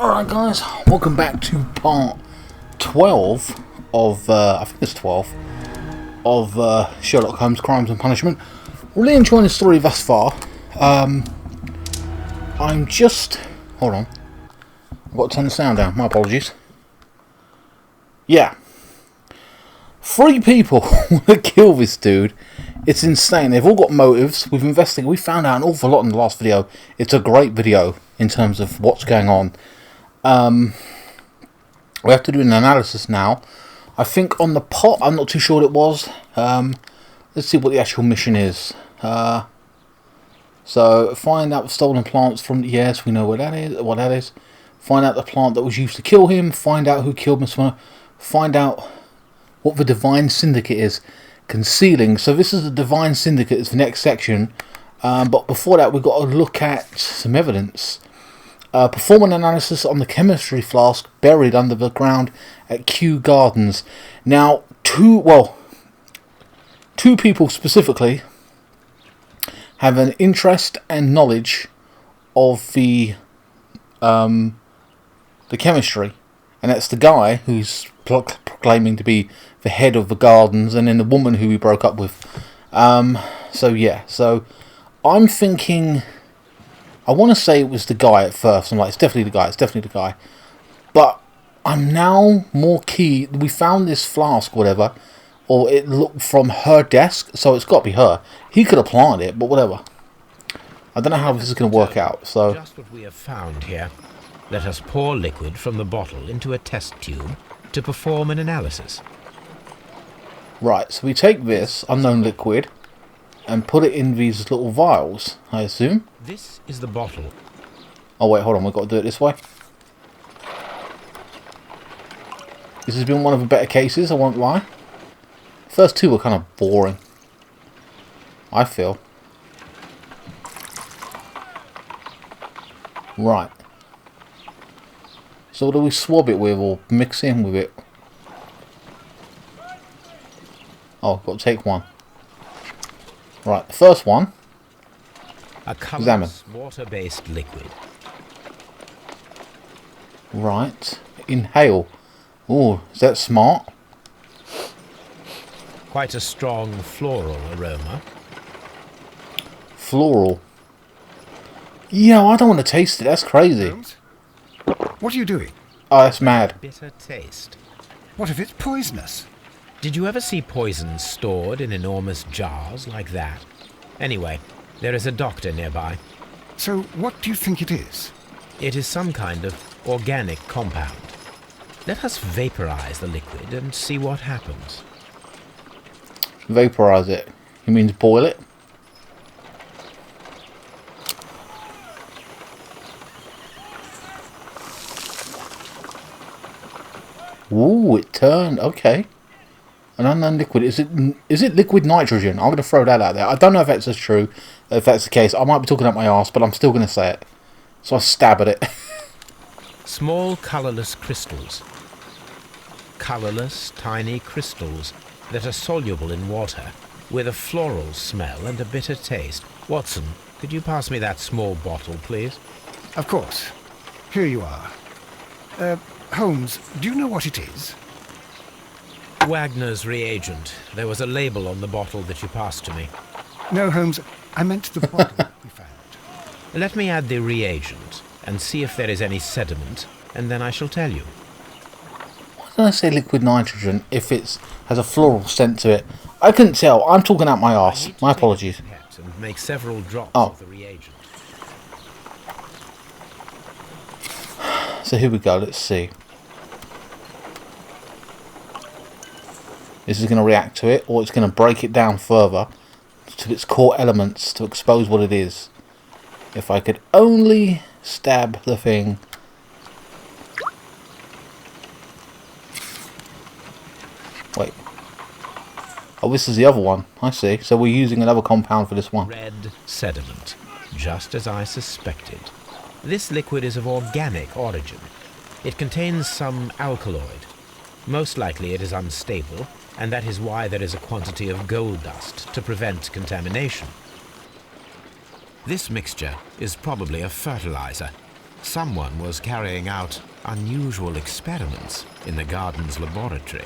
Alright guys, welcome back to part 12 of, I think it's 12, of Sherlock Holmes Crimes and Punishment. Really enjoying the story thus far. I'm just, hold on, I've got to turn the sound down, my apologies. Yeah. 3 people want to kill this dude. It's insane. They've all got motives. We've investigated. We found out an awful lot in the last video. It's a great video in terms of what's going on. We have to do an analysis now. I think on the pot, I'm not too sure what it was. Let's see what the actual mission is. So find out the stolen plants from. Yes, we know what that is. What that is. Find out the plant that was used to kill him. Find out who killed Mr. Find out what the Divine Syndicate is. Concealing. So this is the Divine Syndicate. It's the next section. But before that, we've got to look at some evidence. Perform an analysis on the chemistry flask buried under the ground at Kew Gardens. Now, two people specifically have an interest and knowledge of the chemistry, and that's the guy who's proclaiming to be the head of the gardens, and then the woman who he broke up with. So I'm thinking. I want to say it was the guy at first. I'm like, it's definitely the guy. But I'm now more key. We found this flask, whatever, or it looked from her desk, so it's got to be her. He could have planted it, but whatever. I don't know how this is going to work out. So just what we have found here. Let us pour liquid from the bottle into a test tube to perform an analysis. Right, so we take this unknown liquid and put it in these little vials, I assume. This is the bottle. Oh wait, hold on, we've got to do it this way. This has been one of the better cases, I won't lie. First 2 were kind of boring, I feel. Right. So what do we swab it with or mix in with it? Oh, got to take one. Right, the first one. A colorless water-based liquid. Right. Inhale. Oh, is that smart? Quite a strong floral aroma. Floral. Yeah, I don't want to taste it. That's crazy. Holmes? What are you doing? Oh, that's mad. Bitter taste. What if it's poisonous? Did you ever see poison stored in enormous jars like that? Anyway, there is a doctor nearby. So what do you think it is? It is some kind of organic compound. Let us vaporize the liquid and see what happens. Vaporize it. You mean boil it? Ooh, it turned. Okay. An unknown liquid. Is it liquid nitrogen? I'm going to throw that out there. I don't know if that's true. If that's the case, I might be talking up my arse, but I'm still going to say it. So I stab at it. Small colorless crystals. Colorless, tiny crystals that are soluble in water, with a floral smell and a bitter taste. Watson, could you pass me that small bottle, please? Of course. Here you are. Holmes, do you know what it is? Wagner's reagent. There was a label on the bottle that you passed to me. No, Holmes, I meant the bottle we found. Let me add the reagent and see if there is any sediment, and then I shall tell you. Why did I say liquid nitrogen if it has a floral scent to it? I couldn't tell. I'm talking out my arse. My apologies. And make several drops Oh. of the reagent. So here we go. Let's see. This is going to react to it, or it's going to break it down further to its core elements to expose what it is. If I could only stab the thing. Wait. Oh, this is the other one. I see. So we're using another compound for this one. Red sediment, just as I suspected. This liquid is of organic origin. It contains some alkaloid. Most likely it is unstable, and that is why there is a quantity of gold dust to prevent contamination. This mixture is probably a fertilizer. Someone was carrying out unusual experiments in the garden's laboratory.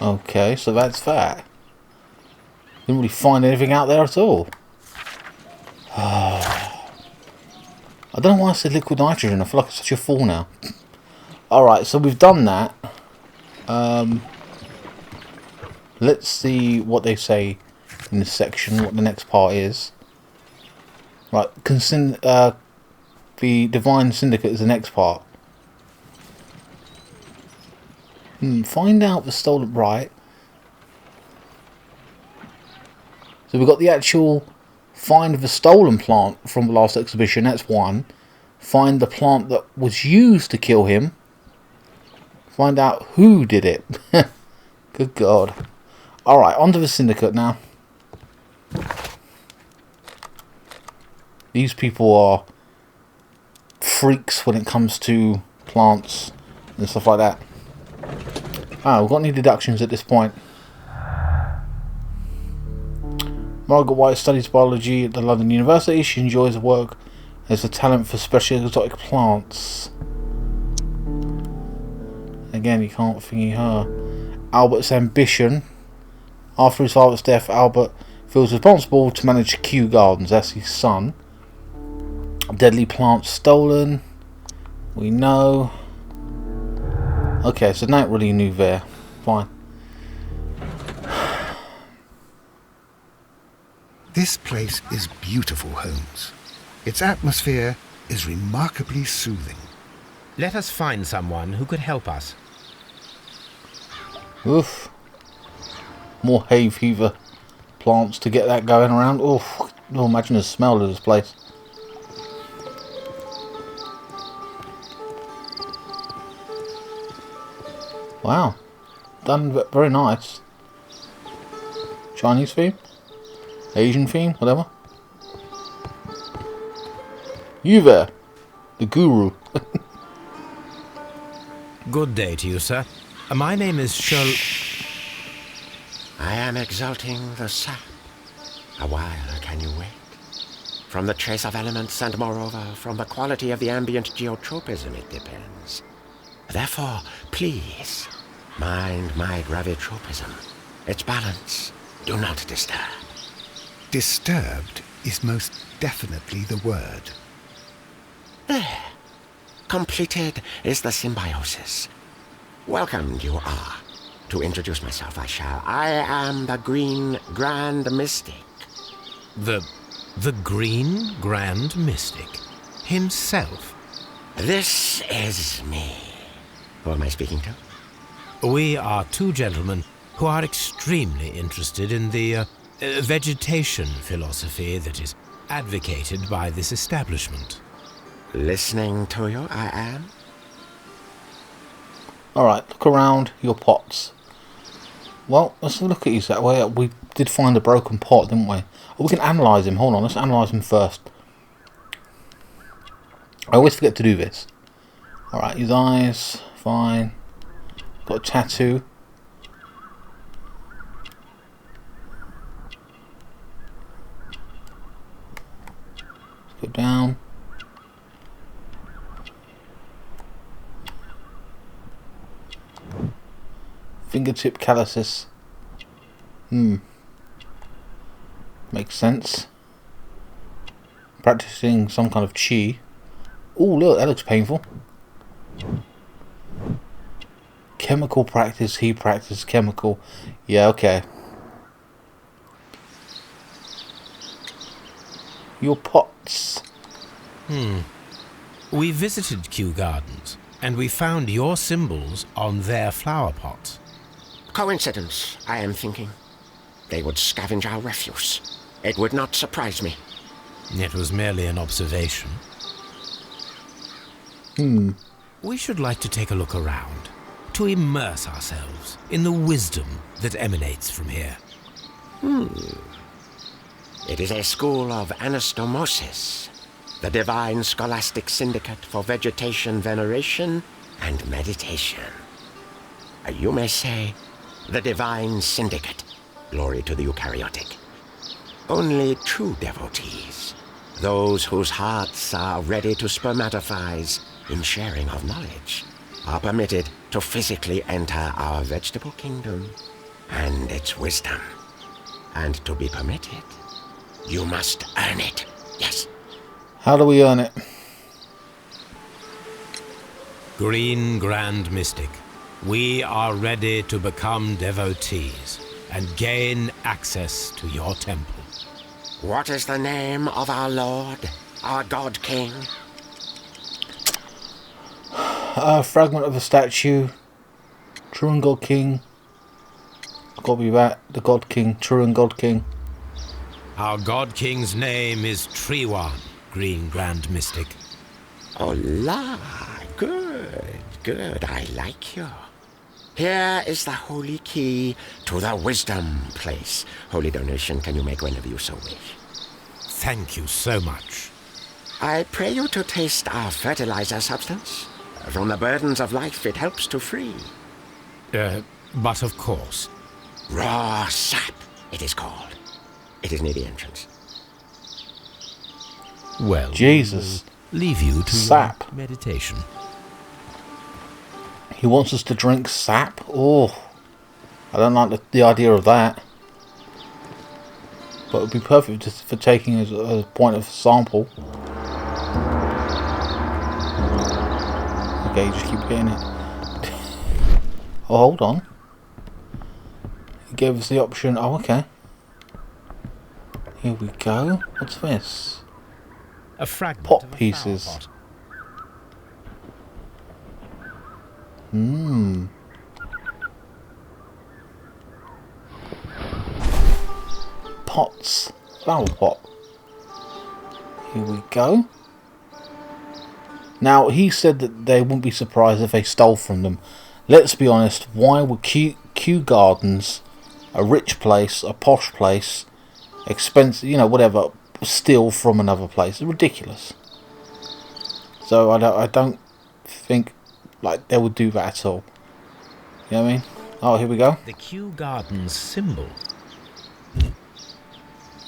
Okay, so that's that. Didn't really find anything out there at all. I don't know why I said liquid nitrogen. I feel like it's such a fool now. Alright, so we've done that. Let's see what they say in this section, what the next part is. Right, the Divine Syndicate is the next part. Find out the stolen... Right. So we've got the actual find the stolen plant from the last exhibition. That's one. Find the plant that was used to kill him. Find out who did it. Good God. Alright, on to the Syndicate now. These people are freaks when it comes to plants and stuff like that. We've got any deductions at this point. Margaret White studies biology at the London University. She enjoys her work as a talent for special exotic plants. Again, you can't thingy her. Albert's ambition. After his father's death, Albert feels responsible to manage Kew Gardens. That's his son. Deadly plants stolen. We know. Okay, so not really new there. Fine. This place is beautiful, Holmes. Its atmosphere is remarkably soothing. Let us find someone who could help us. Oof. More hay fever plants to get that going around. Oof. Oh, imagine the smell of this place. Wow. Done very nice. Chinese theme? Asian theme? Whatever. You there. The guru. Good day to you, sir. My name is Sherlock. I am exalting the sap. A while can you wait? From the trace of elements and moreover from the quality of the ambient geotropism it depends. Therefore, please, mind my gravitropism. Its balance, do not disturb. Disturbed is most definitely the word. There. Completed is the symbiosis. Welcomed you are. To introduce myself I shall. I am the Green Grand Mystic. The Green Grand Mystic himself. This is me. Who am I speaking to? We are two gentlemen who are extremely interested in the vegetation philosophy that is advocated by this establishment. Listening to you, I am. Alright, look around your pots. Well, let's have a look at these that way. We did find a broken pot, didn't we? Oh, we can analyse him. Hold on, let's analyse him first. I always forget to do this. Alright, his eyes, fine. Got a tattoo. Let's go down. Fingertip calluses. Makes sense. Practicing some kind of chi. Oh, look, that looks painful. Chemical practice, he practiced chemical. Yeah, okay. Your pots. We visited Kew Gardens, and we found your symbols on their flower pots. Coincidence, I am thinking. They would scavenge our refuse. It would not surprise me. It was merely an observation. We should like to take a look around, to immerse ourselves in the wisdom that emanates from here. It is a school of anastomosis, the divine scholastic syndicate for vegetation veneration and meditation. You may say, the divine syndicate, glory to the eukaryotic. Only true devotees, Those whose hearts are ready to spermatophize in sharing of knowledge are permitted to physically enter our vegetable kingdom and its wisdom. And to be permitted, you must earn it. Yes. How do we earn it? Green Grand Mystic, we are ready to become devotees and gain access to your temple. What is the name of our Lord, our God King? A fragment of a statue. True and God King. Gotta be that. The God King. True and God King. Our God King's name is Treewan, Green Grand Mystic. Oh la, good, I like you. Here is the holy key to the wisdom place. Holy donation can you make whenever you so wish. Thank you so much. I pray you to taste our fertilizer substance. From the burdens of life it helps to free. But of course. Raw sap, it is called. It is near the entrance. Well, Jesus. Leave you to Sap. your meditation. He wants us to drink sap? Oh, I don't like the idea of that. But it would be perfect just for taking as a point of sample. Okay, just keep getting it. Oh, hold on. He gave us the option. Oh, okay. Here we go. What's this? A fragment Pot of a pieces. flower pot. Pots. Flower pot. Here we go. Now, he said that they wouldn't be surprised if they stole from them. Let's be honest, why would Kew Gardens, a rich place, a posh place, expensive, you know, whatever, steal from another place? It's ridiculous. So I don't think like they would do that at all. You know what I mean? Oh, here we go. The Kew Gardens symbol.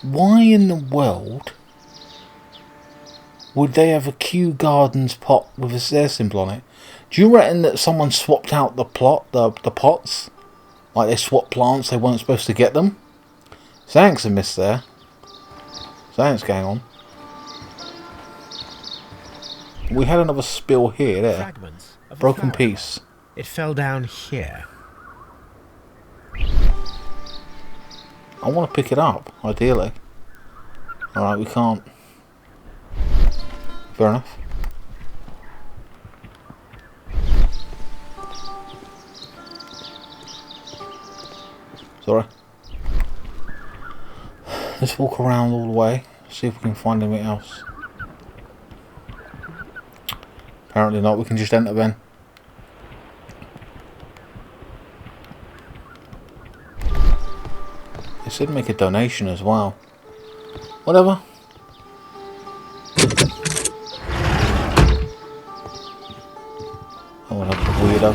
Why in the world would they have a Kew Gardens pot with their symbol on it? Do you reckon that someone swapped out the pots? Like they swapped plants, they weren't supposed to get them? Something's amiss there. Something's going on. We had another spill here, there. Fragments of a Broken flower piece. pot. It fell down here. I want to pick it up, ideally. Alright, we can't. Fair enough. Sorry. Let's walk around all the way, see if we can find anything else. Apparently not, we can just enter then. They said make a donation as well. Whatever. Oh, that's a weirdo.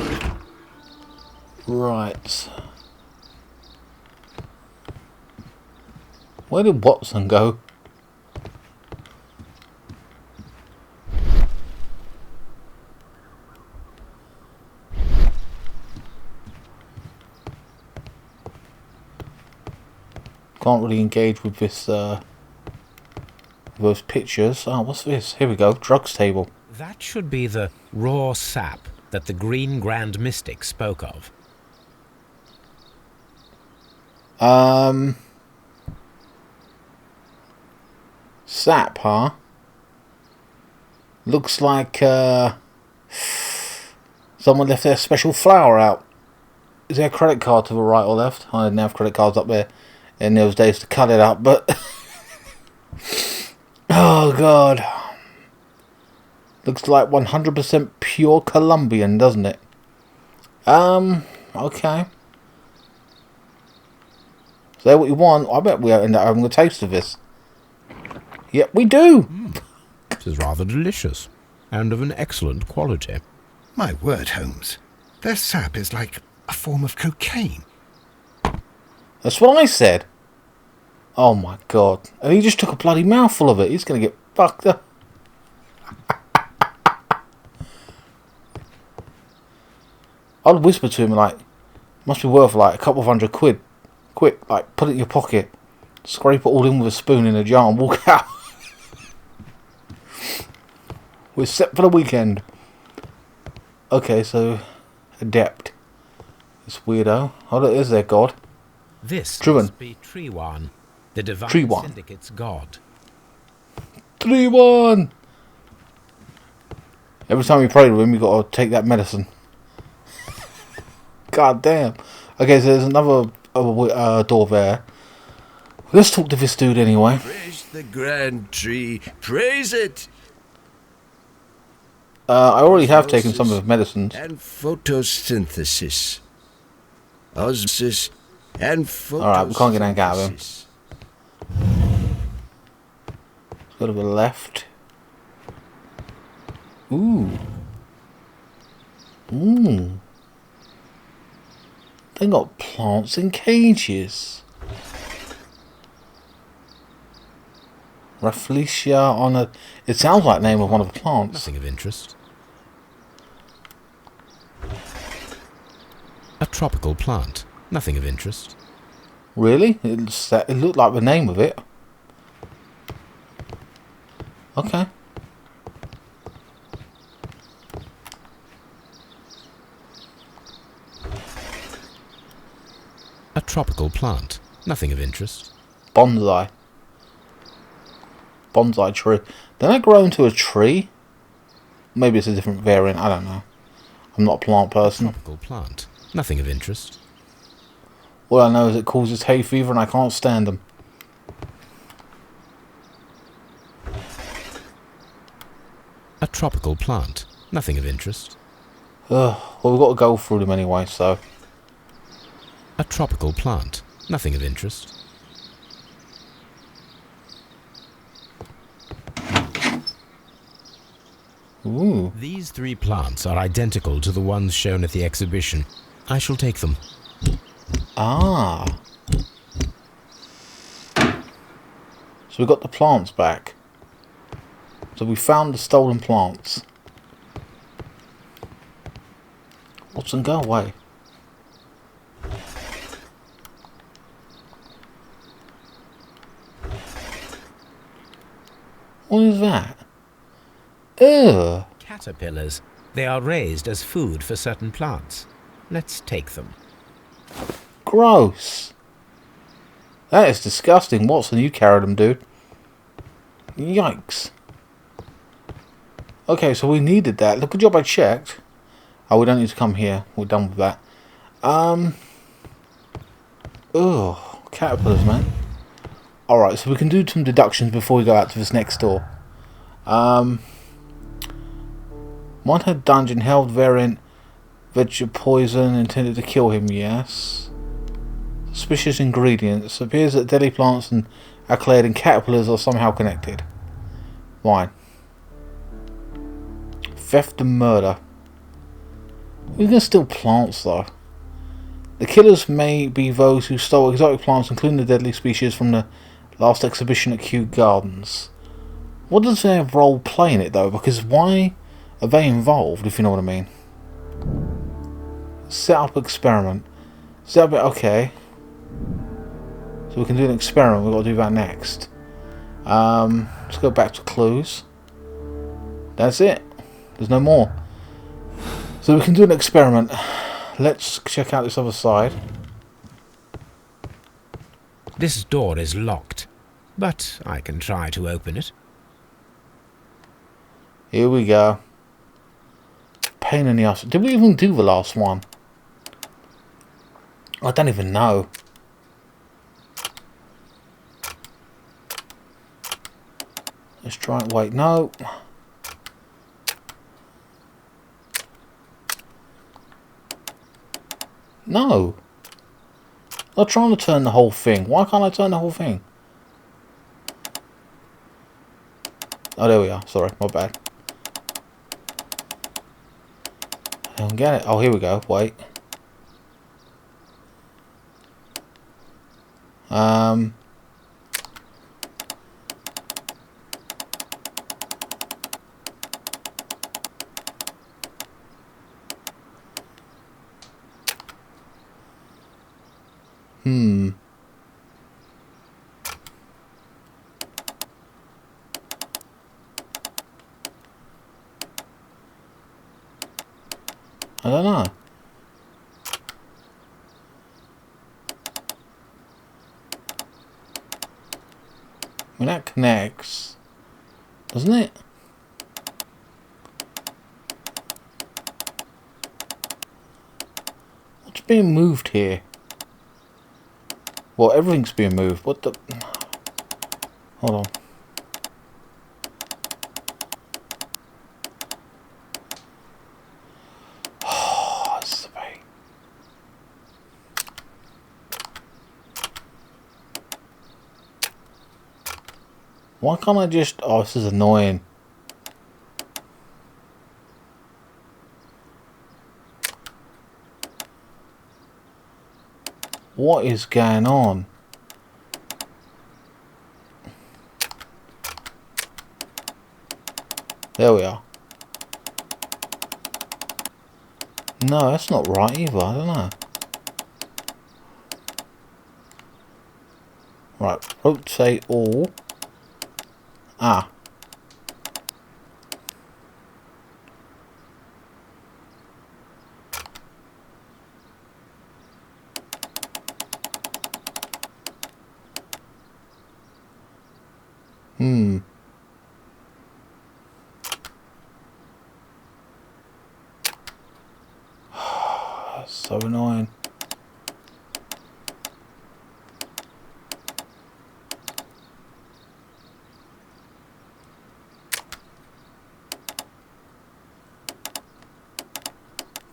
Right. Where did Watson go? Can't really engage with this, those pictures. Oh, what's this? Here we go. Drugs table. That should be the raw sap that the Green Grand Mystic spoke of. Sap, huh? Looks like, someone left their special flower out. Is there a credit card to the right or left? I didn't have credit cards up there in those days to cut it up, but... Oh, God. Looks like 100% pure Colombian, doesn't it? Okay. Is that what you want? I bet we end up having a taste of this. Yep, we do! This is rather delicious, and of an excellent quality. My word, Holmes. Their sap is like a form of cocaine. That's what I said. Oh my god. And he just took a bloody mouthful of it. He's going to get fucked up. I'd whisper to him like, must be worth like a couple of £100. Quick, like put it in your pocket. Scrape it all in with a spoon in a jar and walk out. We're set for the weekend. Okay, so adept. This weirdo. Oh, look, is their god. This Truman. must be Trewan, the divine Trewan. syndicate's god. 3-1. Every time you pray to him, you got to take that medicine. God damn. Okay, so there's another door there. Let's talk to this dude anyway. Praise the grand tree. Praise it. I already have taken some of his medicines. And photosynthesis. Osmosis and photosynthesis. Alright, we can't get anything out of him. Let's go to the left. Ooh. Ooh. They got plants in cages. Rafflesia on a... It sounds like the name of one of the plants. Nothing of interest. A tropical plant. Nothing of interest. Really? It looked like the name of it. Okay. A tropical plant. Nothing of interest. Bonsai. Bonsai tree. Did that grow into a tree? Maybe it's a different variant. I don't know. I'm not a plant person. Tropical plant. Nothing of interest. All I know is it causes hay fever and I can't stand them. A tropical plant. Nothing of interest. Well, we've got to go through them anyway, so... A tropical plant. Nothing of interest. Ooh. These 3 plants are identical to the ones shown at the exhibition. I shall take them. Ah. So we got the plants back. So we found the stolen plants. Watson, go away. What is that? Ugh. Caterpillars. They are raised as food for certain plants. Let's take them. Gross. That is disgusting. Watson, you carried them, dude. Yikes. Okay, so we needed that. Look, good job I checked. Oh, we don't need to come here. We're done with that. Ugh. Caterpillars, man. Alright, so we can do some deductions before we go out to this next door. Monhead dungeon held variant vegetable poison intended to kill him, yes. Suspicious ingredients. Appears that deadly plants and accolade and caterpillars are somehow connected. Fine. Theft and murder. We can steal plants though. The killers may be those who stole exotic plants, including the deadly species from the last exhibition at Kew Gardens. What does their role play in it though? Because why are they involved, if you know what I mean? Set up experiment. Set up it, okay. So we can do an experiment, we've got to do that next. Let's go back to clues. That's it. There's no more. So we can do an experiment. Let's check out this other side. This door is locked, but I can try to open it. Here we go. Pain in the ass. Did we even do the last one? I don't even know. Let's try it. Wait, no. No. I'm trying to turn the whole thing. Why can't I turn the whole thing? Oh, there we are. Sorry, my bad. I don't get it. Oh, here we go. Wait. I don't know. I mean, that connects, doesn't it? What's being moved here? Well, everything's being moved. What the... Hold on. Oh, this is a pain. Why can't I just... Oh, this is annoying. What is going on? There we are. No, that's not right either. I don't know. Right, rotate all. Ah. So annoying.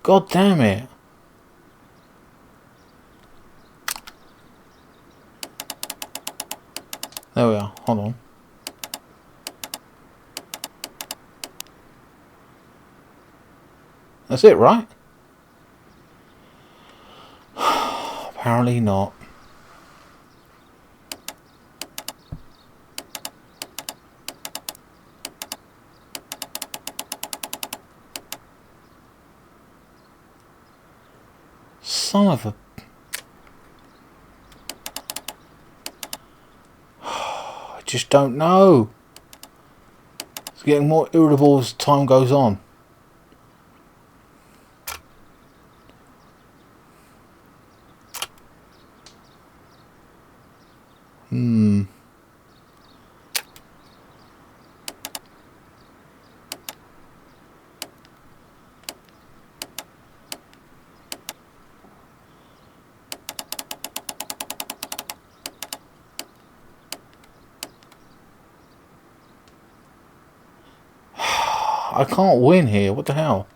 God damn it. There we are. Hold on. That's it, right? Apparently not. Son of a... I just don't know. It's getting more irritable as time goes on. I can't win here. What the hell?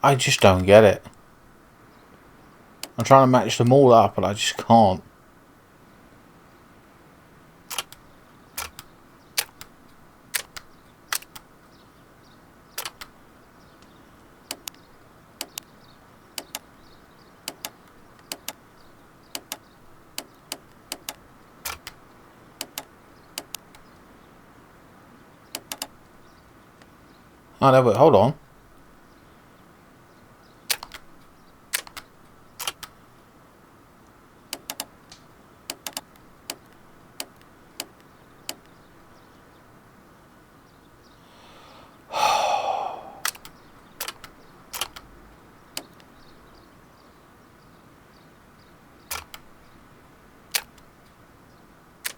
I just don't get it. I'm trying to match them all up, and I just can't. Oh, no, but hold on.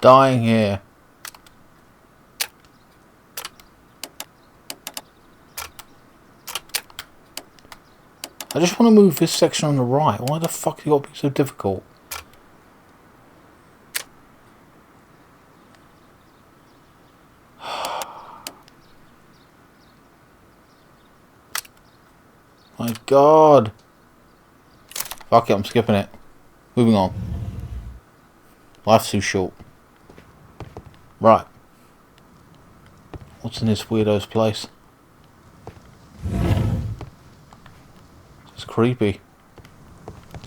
Dying here. I just want to move this section on the right. Why the fuck you got to be so difficult? My God. Fuck it, I'm skipping it. Moving on. Life's too short. Right. What's in this weirdo's place? creepy.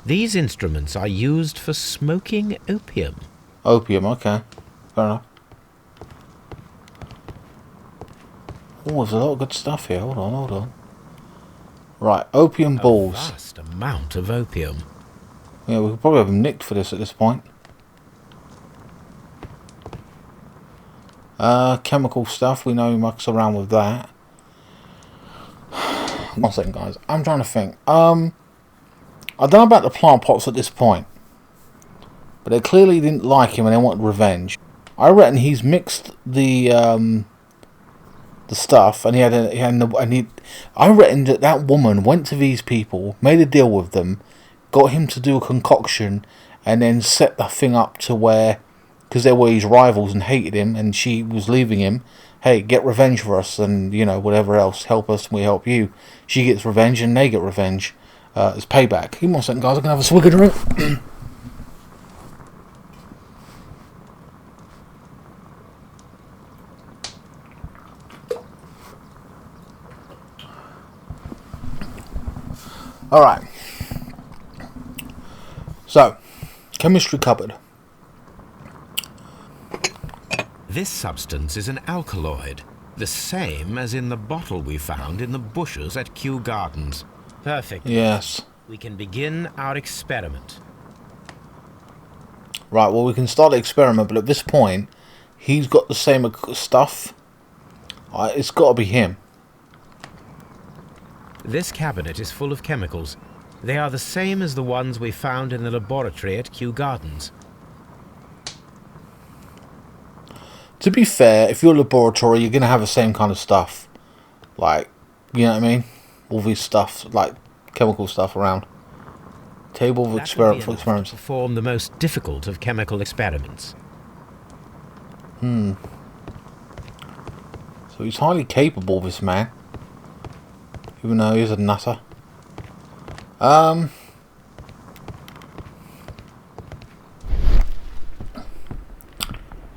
These instruments are used for smoking opium. Opium, okay. Fair enough. Oh, there's a lot of good stuff here. Hold on, hold on. Right, opium balls. A vast amount of opium. Yeah, we could probably have them nicked for this at this point. Chemical stuff. We know he mucks around with that. One second, guys. I'm trying to think. I don't know about the plant pots at this point, but they clearly didn't like him and they wanted revenge. I reckon he's mixed the stuff, and I reckon that woman went to these people, made a deal with them, got him to do a concoction, and then set the thing up to where, because they were his rivals and hated him, and she was leaving him. Hey, get revenge for us, and you know whatever else. Help us, and we help you. She gets revenge, and they get revenge. It's payback. Give me 1 second, guys. I can have a swig of drink. Alright. So, chemistry cupboard. This substance is an alkaloid, the same as in the bottle we found in the bushes at Kew Gardens. Perfect. Yes. We can begin our experiment. Right, well, we can start the experiment, but at this point, he's got the same stuff. It's got to be him. This cabinet is full of chemicals. They are the same as the ones we found in the laboratory at Kew Gardens. To be fair, if you're a laboratory, you're going to have the same kind of stuff. Like, you know what I mean? All these stuff, like chemical stuff around. Table of experiments. To perform the most difficult of chemical experiments. So he's highly capable, this man. Even though he's a nutter. I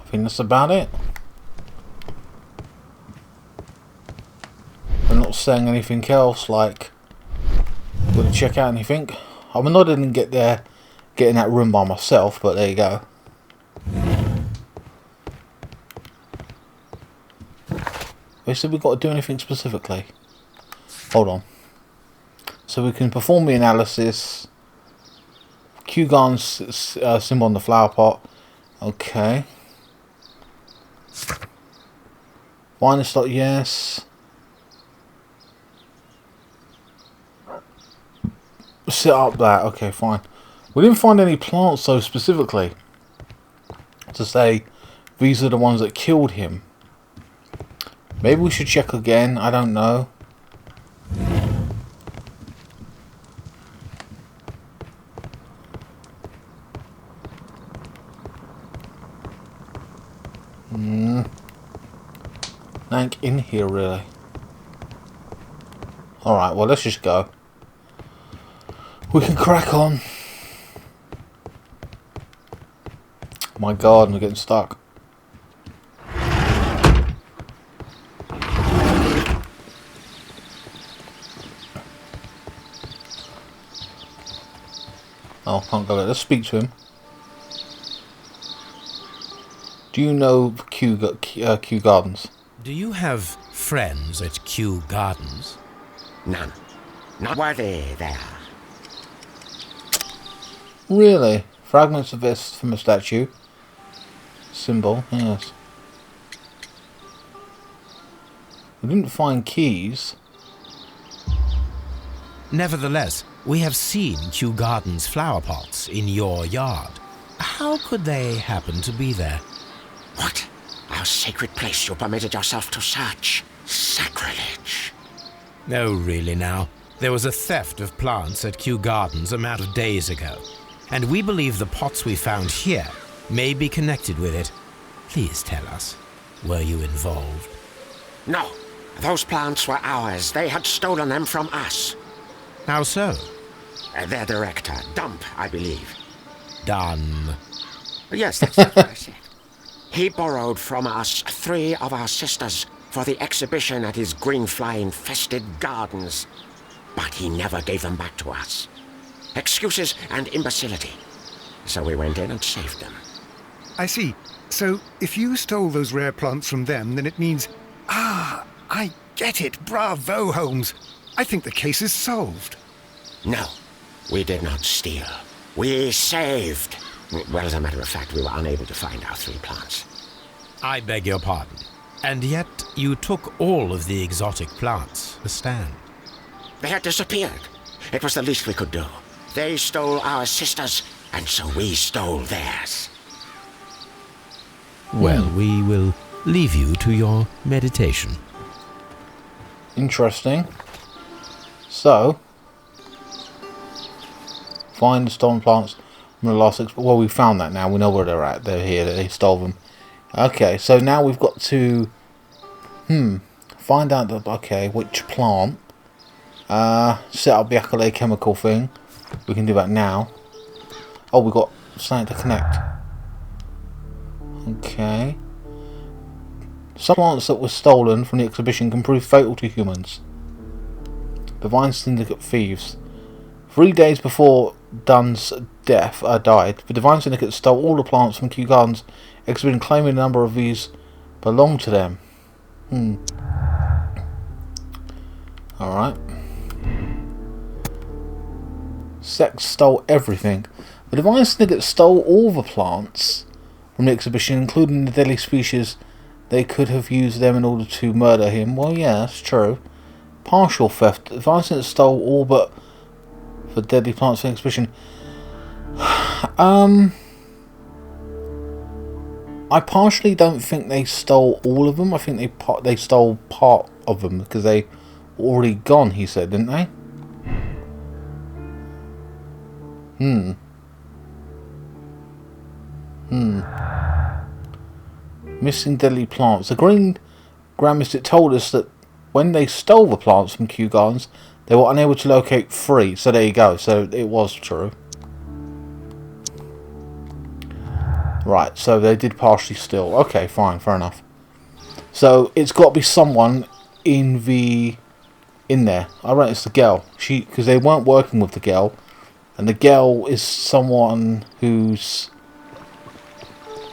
think that's about it. We're not saying anything else, like gonna check out anything. I mean, I didn't get in that room by myself, but there you go. They said we've got to do anything specifically. Hold on. So we can perform the analysis. Kew Gardens symbol on the flower pot. Okay. Find the slot, yes. Set up that, okay, fine. We didn't find any plants though specifically to say these are the ones that killed him. Maybe we should check again, I don't know. Nothing in here really. Alright, well let's just go. We can crack on. My god, we're getting stuck. Oh, can't go there. Let's speak to him. Do you know Kew Gardens? Do you have friends at Kew Gardens? None. Not worthy there. Really? Fragments of this from a statue. Symbol, yes. We didn't find keys. Nevertheless, we have seen Kew Gardens flower pots in your yard. How could they happen to be there? What? Our sacred place you permitted yourself to search. Sacrilege. No, really now. There was a theft of plants at Kew Gardens a matter of days ago, and we believe the pots we found here may be connected with it. Please tell us, were you involved? No. Those plants were ours. They had stolen them from us. How so? Their director, Dump, I believe. Done. Yes, that's what I said. He borrowed from us 3 of our sisters for the exhibition at his green fly-infested gardens. but he never gave them back to us. Excuses and imbecility. So we went in and saved them. I see. So, if you stole those rare plants from them, then it means... Ah, I get it. Bravo, Holmes. I think the case is solved. No, we did not steal. We saved. Well, as a matter of fact, we were unable to find our 3 plants. I beg your pardon. And yet you took all of the exotic plants to stand. They had disappeared. It was the least we could do. They stole our sisters, and so we stole theirs. Well, we will leave you to your meditation. Interesting. So, find the stolen plants from the last well, we found that now. We know where they're at. They're here. They stole them. Okay, so now we've got to find out which plant. Set up the accolade chemical thing. We can do that now. Oh, we've got something to connect. Okay. Some plants that were stolen from the exhibition can prove fatal to humans. Divine Syndicate thieves. 3 days before Dunn's death died, the Divine Syndicate stole all the plants from Kew Gardens exhibition, claiming a number of these belonged to them. Alright. Sex stole everything. The Divine Syndicate stole all the plants from the exhibition, including the deadly species. They could have used them in order to murder him. Well, yeah, that's true. Partial theft. The Divine Syndicate stole all but the deadly plants from the exhibition. I partially don't think they stole all of them. I think they stole part of them because they were already gone, he said, didn't they? Missing deadly plants. The Green Grand Mystic told us that when they stole the plants from Kew Gardens, they were unable to locate 3. So there you go. So it was true. Right, so they did partially steal. Okay, fine, fair enough. So it's got to be someone in there. I reckon it's the girl. Because they weren't working with the girl, and the girl is someone who's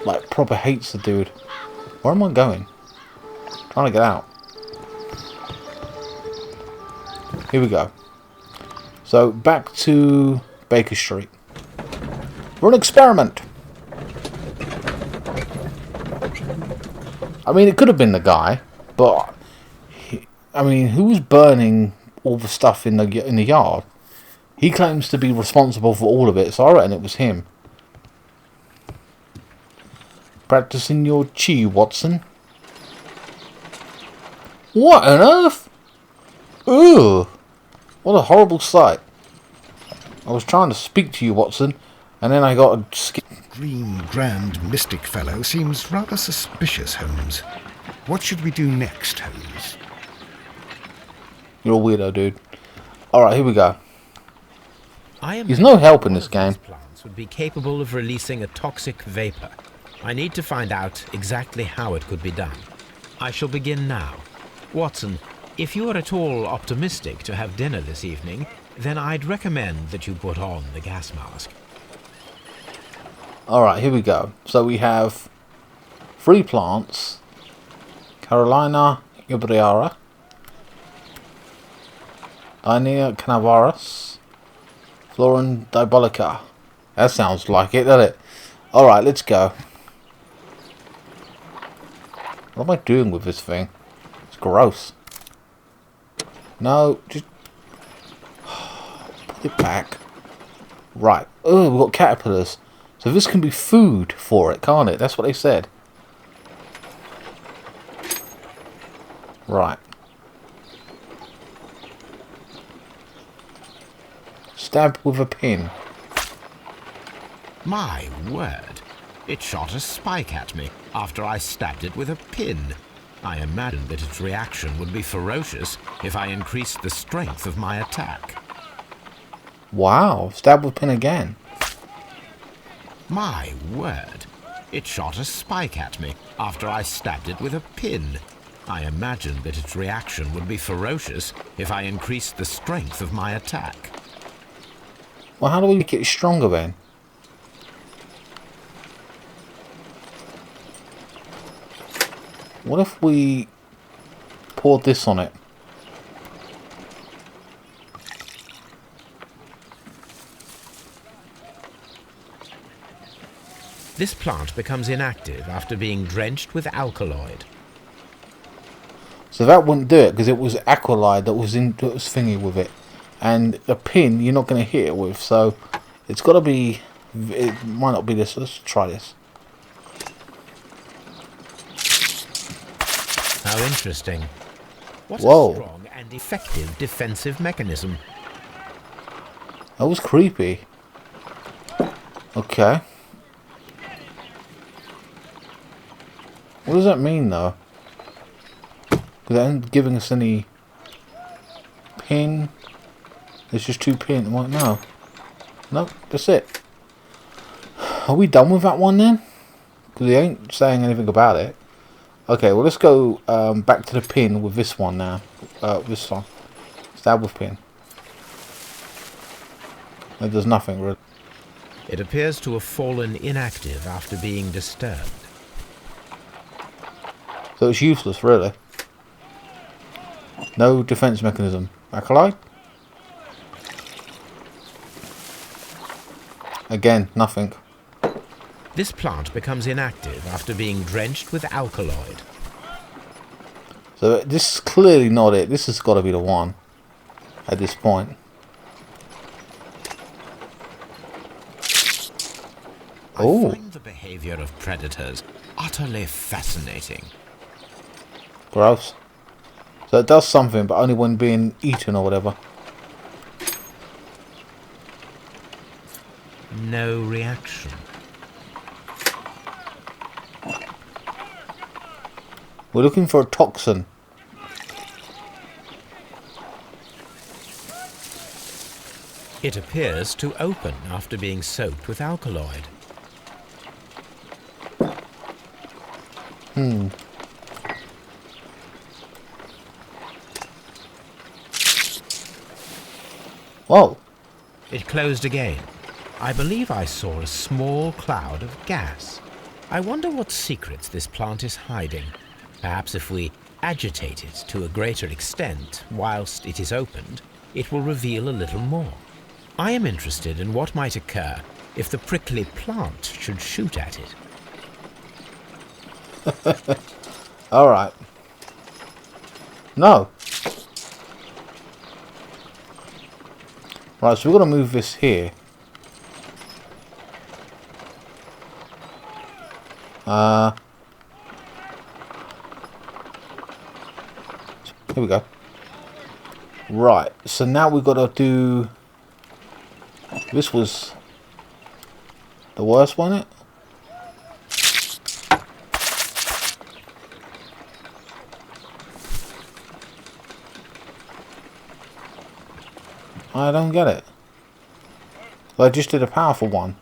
like proper hates the dude. Where am I going? Trying to get out. Here we go. So back to Baker Street. For an experiment. I mean, it could have been the guy, but who was burning all the stuff in the yard? He claims to be responsible for all of it, so I reckon it was him. Practicing your chi, Watson. What on earth? Ugh! What a horrible sight. I was trying to speak to you, Watson, and then I got a skip. Green Grand Mystic fellow seems rather suspicious, Holmes. What should we do next, Holmes? You're a weirdo, dude. Alright, here we go. He's no help in this game. Plants would be capable of releasing a toxic vapor. I need to find out exactly how it could be done. I shall begin now. Watson, if you are at all optimistic to have dinner this evening, then I'd recommend that you put on the gas mask. Alright, here we go. So we have 3 plants. Carolina Ibriara, Dinea Cannavaris, Florin Diabolica. That sounds like it, doesn't it? Alright, let's go. What am I doing with this thing? It's gross. No, just put it back. Right. Oh, we've got caterpillars. So this can be food for it, can't it? That's what they said. Right. Stab with a pin. My word. It shot a spike at me after I stabbed it with a pin. I imagined that its reaction would be ferocious if I increased the strength of my attack. Wow. Stab with pin again. My word. It shot a spike at me after I stabbed it with a pin. I imagined that its reaction would be ferocious if I increased the strength of my attack. Well, how do we make it stronger then? What if we poured this on it? This plant becomes inactive after being drenched with alkaloid. So that wouldn't do it because it was alkali that was thingy with it, and a pin you're not going to hit it with. So it's got to be. It might not be this. Let's try this. How interesting. What Whoa. a strong and effective defensive mechanism. That was creepy. Okay. What does that mean though? Because it ain't giving us any pin. There's just 2 pins. What? No. Nope, that's it. Are we done with that one then? Because he ain't saying anything about it. Okay, well let's go back to the pin with this one now. This one. Stab with pin. It does nothing really. It appears to have fallen inactive after being disturbed. So it's useless really. No defense mechanism. Acolyte? Again, nothing. This plant becomes inactive after being drenched with alkaloid. So this is clearly not it. This has got to be the one at this point. Oh. I find the behavior of predators utterly fascinating. Gross. So it does something, but only when being eaten or whatever. No reaction. We're looking for a toxin. It appears to open after being soaked with alkaloid. Whoa. It closed again. I believe I saw a small cloud of gas. I wonder what secrets this plant is hiding. Perhaps if we agitate it to a greater extent whilst it is opened, it will reveal a little more. I am interested in what might occur if the prickly plant should shoot at it. Alright. No. Right, so we're going to move this here. Here we go. Right, so now we've got to do... This was the worst one, it? I don't get it. I just did a powerful one.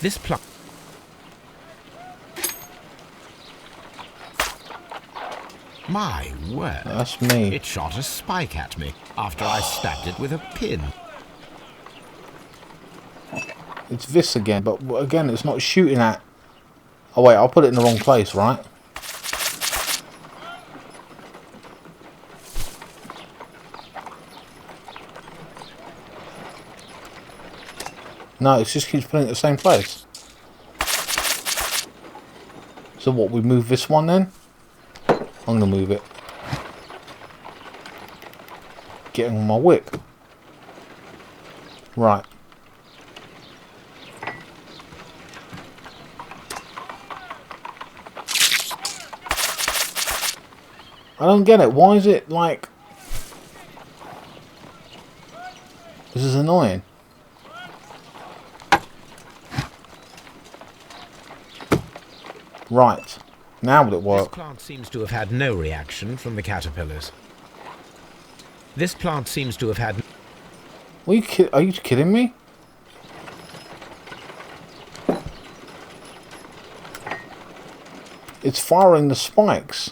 This plant... My word. That's me. It shot a spike at me after I stabbed it with a pin. It's this again, but again, it's not shooting at... Oh wait, I'll put it in the wrong place, right? No, it just keeps putting it in the same place. So what, we move this one then? I'm gonna move it. Getting on my wick. Right. I don't get it. Why is it like... This is annoying. Right. Now will it work? This plant seems to have had no reaction from the caterpillars. This plant seems to have had... Are you kidding me? it's firing the spikes.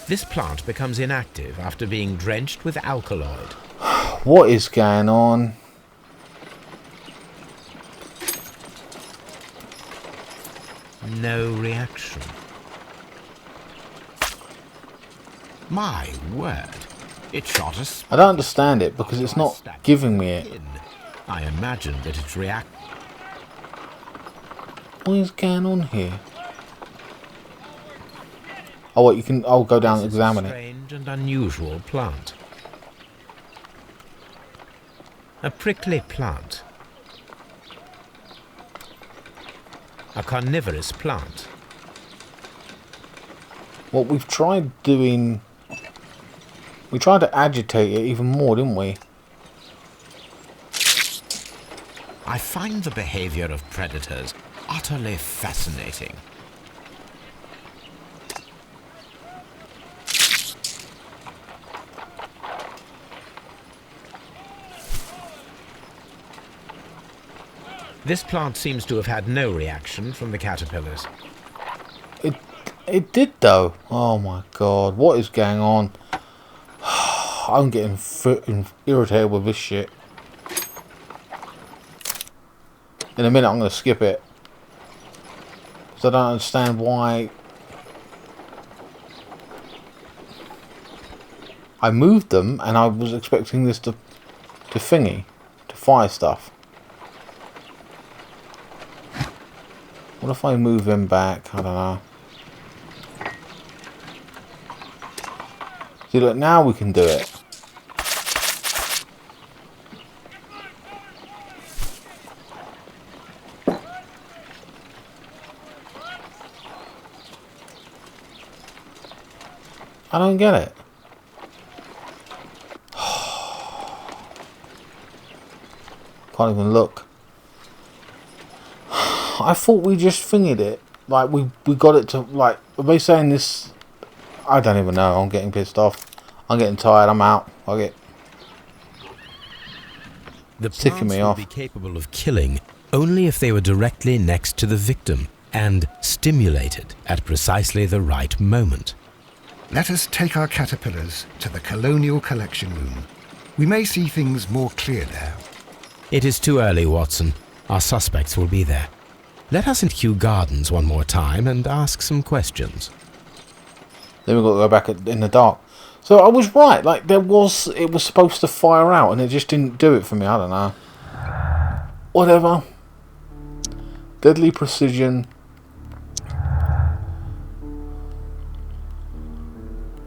This plant becomes inactive after being drenched with alkaloid. What is going on? No reaction. My word. It shot us. I don't understand it because it's not giving me it. I imagine that it's What is going on here? Oh, what, you can... I'll go down and examine it. Strange and unusual plant. A prickly plant. A carnivorous plant. What we've tried doing... We tried to agitate it even more, didn't we? I find the behavior of predators utterly fascinating. This plant seems to have had no reaction from the caterpillars. It did though. Oh my god, what is going on? I'm getting irritated with this shit. In a minute I'm going to skip it. Because I don't understand why... I moved them and I was expecting this to fire stuff. What if I move them back? I don't know. See, look, now we can do it. I don't get it. Can't even look. I thought we just fingered it. Like, we got it to, like, are they saying this? I don't even know. I'm getting pissed off. I'm getting tired. I'm out. I get ticking me off. The plants would be capable of killing only if they were directly next to the victim and stimulated at precisely the right moment. Let us take our caterpillars to the Colonial Collection Room. We may see things more clear there. It is too early, Watson. Our suspects will be there. Let us into Kew Gardens one more time and ask some questions. Then we've got to go back in the dark. So I was right. Like, it was supposed to fire out and it just didn't do it for me. I don't know. Whatever. Deadly precision.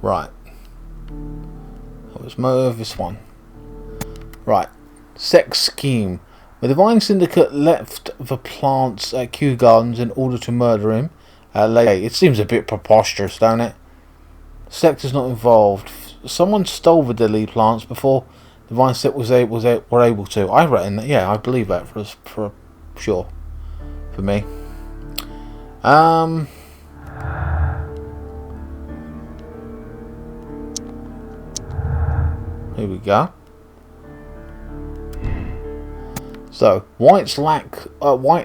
Right. That was this one. Right. Sex scheme. The Divine Syndicate left the plants at Kew Gardens in order to murder him. It seems a bit preposterous, don't it? Sex is not involved. Someone stole the deadly plants before Divine Syndicate were able to. I reckon that. Yeah, I believe that for sure. For me. Here we go. So, White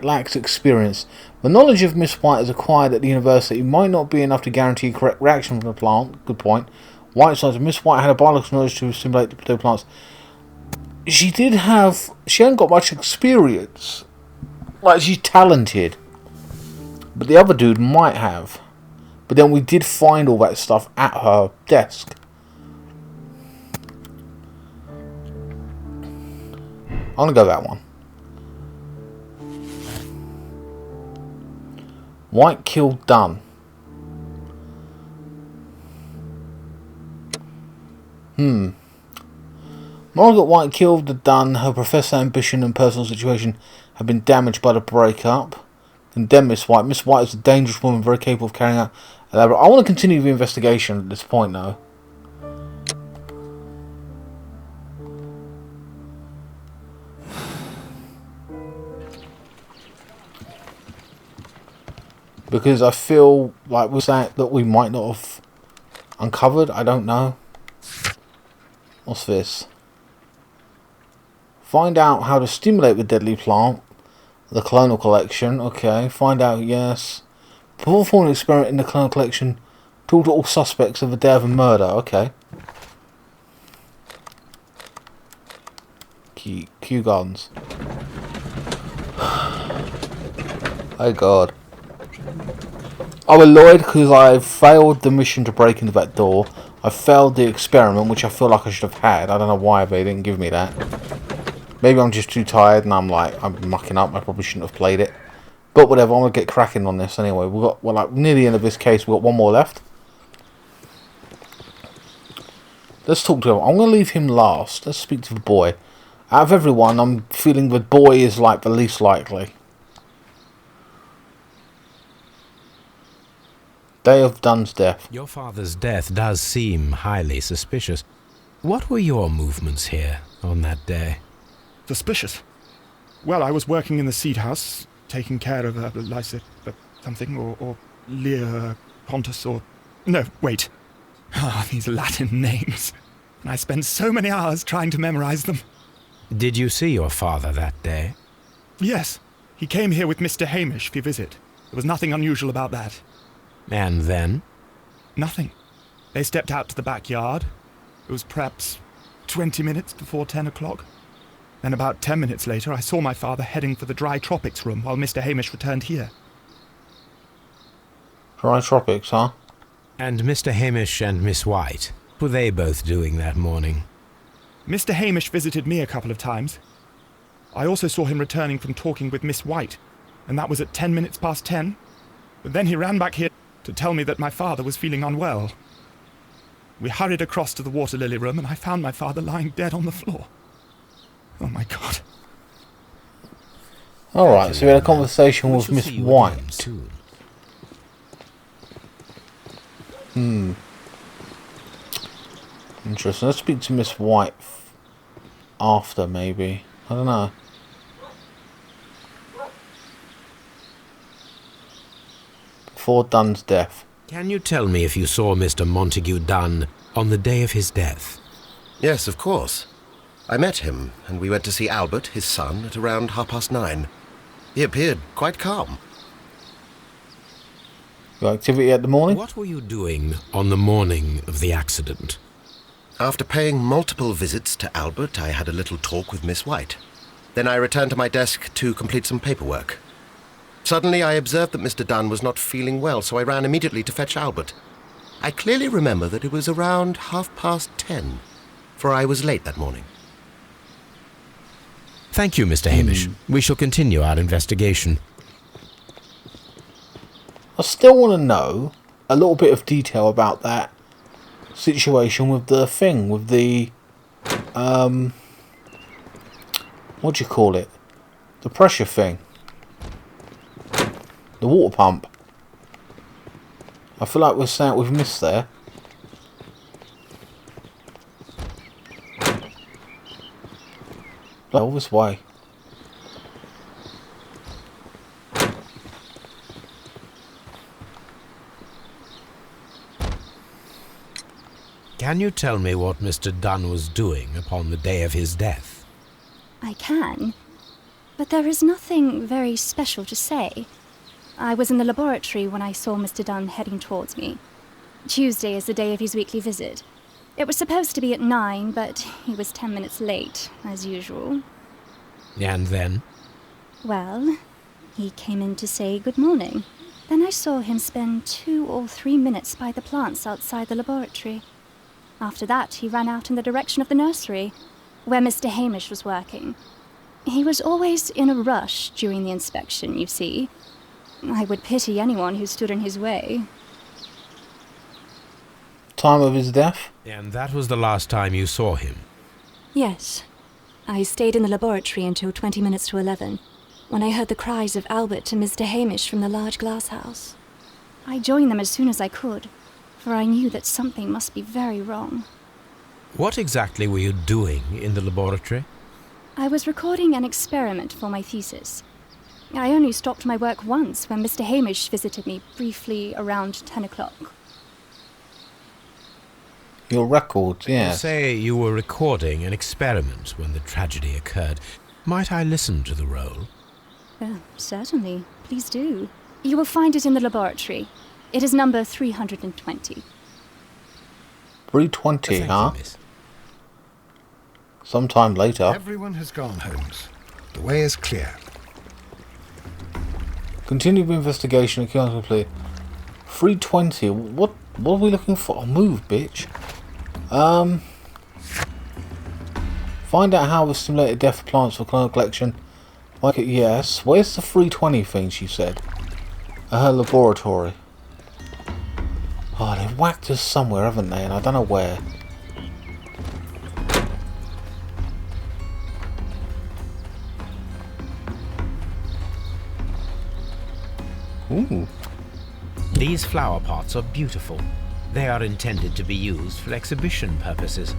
lacks experience. The knowledge of Miss White is acquired at the university might not be enough to guarantee correct reaction from the plant. Good point. White says Miss White had a biological knowledge to simulate the plants. She hadn't got much experience. Like, she's talented. But the other dude might have. But then we did find all that stuff at her desk. I'm going to go that one. White killed Dunn. Margaret White killed the Dunn. Her professor ambition and personal situation have been damaged by the breakup. Condemn Miss White. Miss White is a dangerous woman, very capable of carrying out elaborate... I want to continue the investigation at this point, though. Because I feel like was that we might not have uncovered. I don't know. What's this? Find out how to stimulate the deadly plant. The clonal collection. Okay. Find out, yes. Perform an experiment in the clonal collection. Talk to all suspects of the day of a murder. Okay. Kew Gardens. Oh god. I'm annoyed because I've failed the mission to break into that door. I failed the experiment, which I feel like I should have had. I don't know why they didn't give me that. Maybe I'm just too tired and I'm mucking up. I probably shouldn't have played it. But whatever, I'm going to get cracking on this anyway. We're like nearly end of this case. We've got one more left. Let's talk to him. I'm going to leave him last. Let's speak to the boy. Out of everyone, I'm feeling the boy is like the least likely. Day of Dunn's death. Your father's death does seem highly suspicious. What were your movements here on that day? Suspicious? Well, I was working in the seed house, taking care of something, or Lear Pontus, or... No, wait. These Latin names. And I spent so many hours trying to memorize them. Did you see your father that day? Yes. He came here with Mr. Hamish for visit. There was nothing unusual about that. And then? Nothing. They stepped out to the backyard. It was perhaps 20 minutes before 10 o'clock. Then about 10 minutes later, I saw my father heading for the dry tropics room while Mr. Hamish returned here. Dry tropics, huh? And Mr. Hamish and Miss White, what were they both doing that morning? Mr. Hamish visited me a couple of times. I also saw him returning from talking with Miss White, and that was at 10 minutes past 10. But then he ran back here to tell me that my father was feeling unwell. We hurried across to the water lily room, and I found my father lying dead on the floor. Oh my God. Alright, so we had a conversation with Miss White. Interesting. Let's speak to Miss White after, maybe. I don't know. Before Dunn's death. Can you tell me if you saw Mr. Montague Dunn on the day of his death? Yes, of course. I met him, and we went to see Albert, his son, at around 9:30. He appeared quite calm. Your activity at the morning? What were you doing on the morning of the accident? After paying multiple visits to Albert, I had a little talk with Miss White. Then I returned to my desk to complete some paperwork. Suddenly I observed that Mr. Dunn was not feeling well, so I ran immediately to fetch Albert. I clearly remember that it was around 10:30, for I was late that morning. Thank you, Mr. Hamish. We shall continue our investigation. I still want to know a little bit of detail about that situation with the thing, with the, what do you call it? The pressure thing. The water pump. I feel like we've missed there. All this way. Can you tell me what Mr. Dunn was doing upon the day of his death? I can, but there is nothing very special to say. I was in the laboratory when I saw Mr. Dunn heading towards me. Tuesday is the day of his weekly visit. It was supposed to be at 9, but he was 10 minutes late, as usual. And then? Well, he came in to say good morning. Then I saw him spend 2 or 3 minutes by the plants outside the laboratory. After that, he ran out in the direction of the nursery, where Mr. Hamish was working. He was always in a rush during the inspection, you see. I would pity anyone who stood in his way. Time of his death? And that was the last time you saw him? Yes. I stayed in the laboratory until 20 minutes to 11, when I heard the cries of Albert and Mr. Hamish from the large glass house. I joined them as soon as I could, for I knew that something must be very wrong. What exactly were you doing in the laboratory? I was recording an experiment for my thesis. I only stopped my work once when Mr. Hamish visited me briefly around 10 o'clock. Your records, You yes. say you were recording an experiment when the tragedy occurred. Might I listen to the roll? Certainly. Please do. You will find it in the laboratory. It is number 320. 320, Thank huh? you, miss. Sometime later. Everyone has gone, Holmes. The way is clear. Continue investigation. Account complete. 320. What are we looking for? Oh, move, bitch. Find out how we stimulated death plants for clone collection. Like it, yes. Where's the 320 thing she said? At her laboratory. Oh, they've whacked us somewhere, haven't they? And I don't know where. Ooh. These flower pots are beautiful. They are intended to be used for exhibition purposes.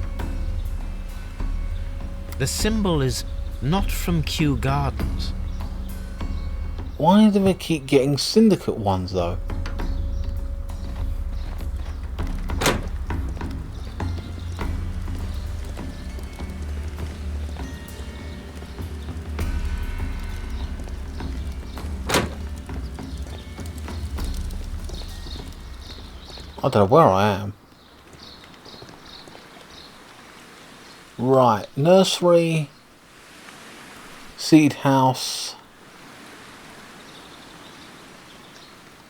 The symbol is not from Kew Gardens. Why do they keep getting syndicate ones, though? I don't know where I am. Right, nursery, seed house.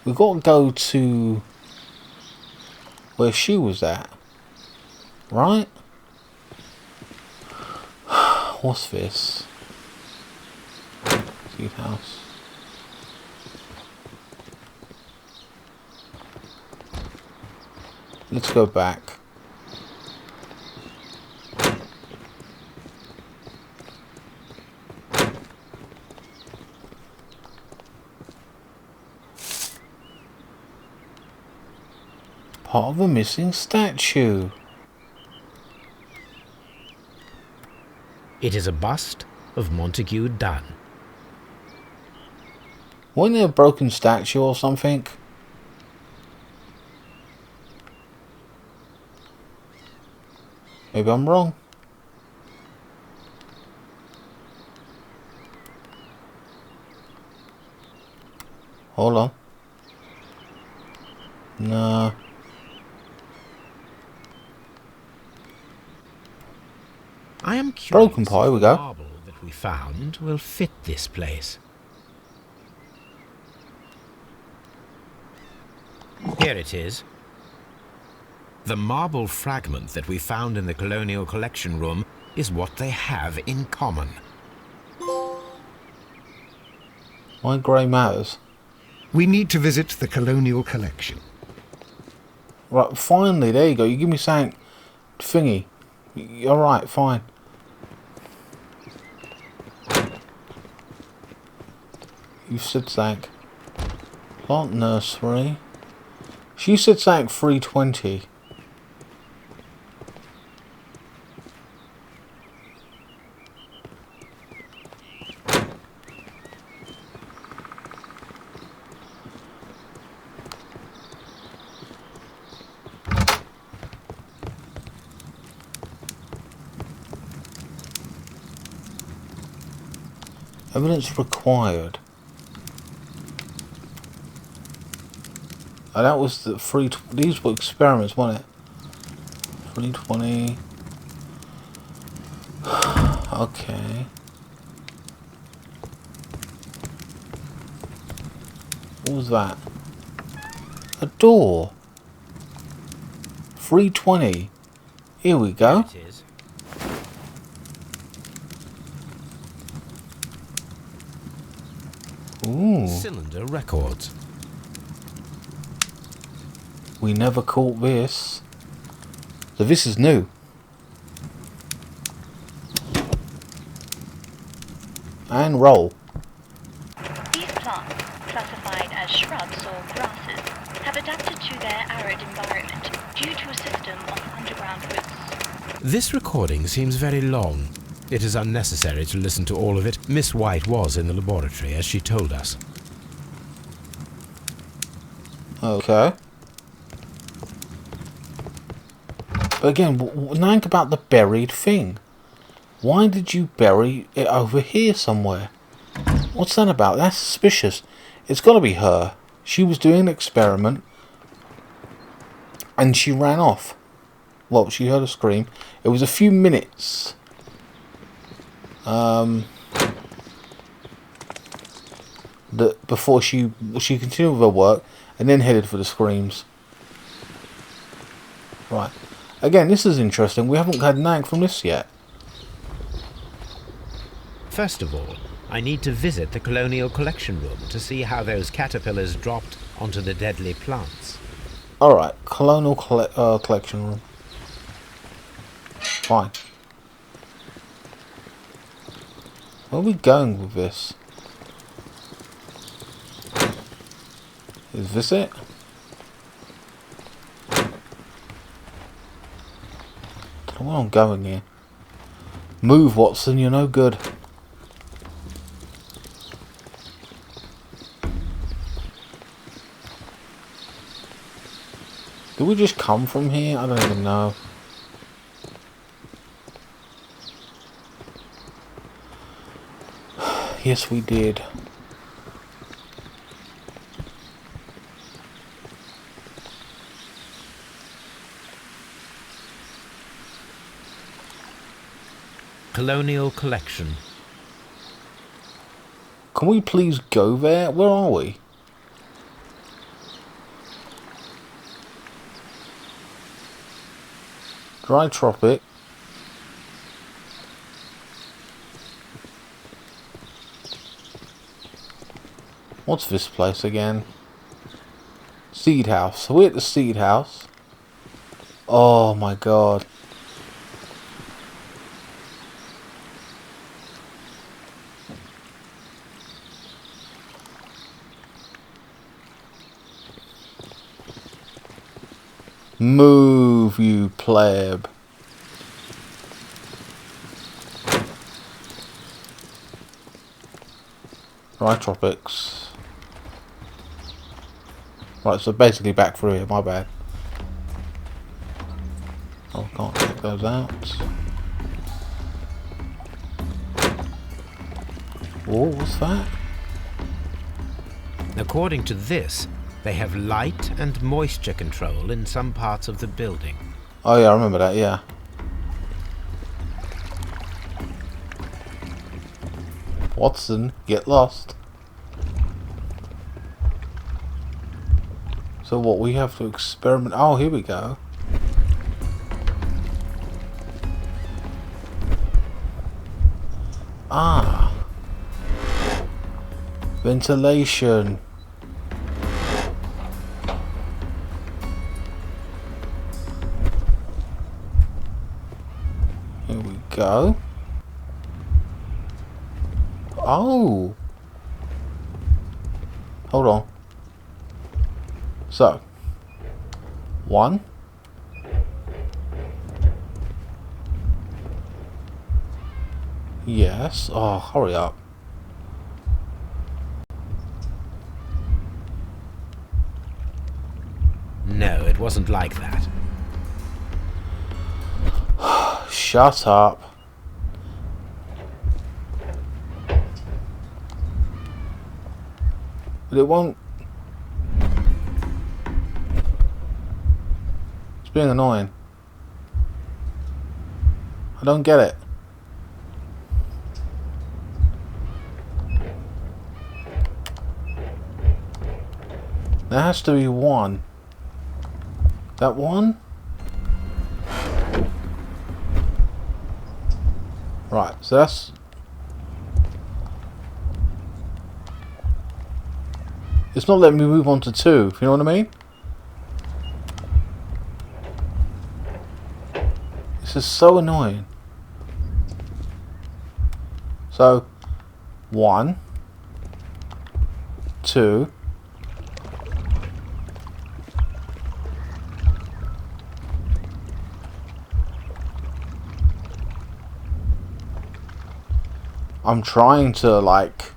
We've got to go to where she was at, right? What's this? Seed house. Let's go back. Part of a missing statue. It is a bust of Montague Dunn. Wasn't there a broken statue or something? Maybe I'm wrong. Hold on. No. I am curious Broken pie, if we the go. marble that we found will fit this place. Here it is. The marble fragment that we found in the Colonial Collection Room is what they have in common. Why grey matters? We need to visit the Colonial Collection. Right, finally, there you go. You give me something thingy. Alright, fine. You said something. Plant nursery. She said something 320. Evidence required. Oh, that was the free. These were experiments, wasn't it? 320. Okay. What was that? A door. 320. Here we go. Here it is. Ooh. Cylinder records. We never caught this. So this is new. And roll. These plants, classified as shrubs or grasses, have adapted to their arid environment due to a system of underground roots. This recording seems very long. It is unnecessary to listen to all of it. Miss White was in the laboratory, as she told us. Okay. But again, think about the buried thing. Why did you bury it over here somewhere? What's that about? That's suspicious. It's got to be her. She was doing an experiment and she ran off. Well, she heard a scream. It was a few minutes. Before she continued with her work and then headed for the screams. Right. Again, this is interesting. We haven't had Nank from this yet. First of all, I need to visit the Colonial Collection Room to see how those caterpillars dropped onto the deadly plants. Alright, Colonial Collection Room. Fine. Where are we going with this? Is this it? Don't know where I'm going here. Move, Watson, you're no good. Did we just come from here? I don't even know. Yes, we did. Colonial Collection. Can we please go there? Where are we? Dry Tropic. What's this place again? Seed House. So we're at the Seed House. Oh my god. Move, you pleb. Right, Tropics. Right, so basically back through here, my bad. Oh, can't take those out. Oh, what's that? According to this, they have light and moisture control in some parts of the building. Oh yeah, I remember that, yeah. Watson, get lost. So what, we have to experiment... Oh, here we go. Ah. Ventilation. Here we go. Oh. Hold on. So. 1. Yes. Oh, hurry up. No, it wasn't like that. Shut up. But it won't. It's being annoying. I don't get it. There has to be one. That one? Right, so that's... It's not letting me move on to 2, if you know what I mean? This is so annoying. So, 1, 2... I'm trying to, like,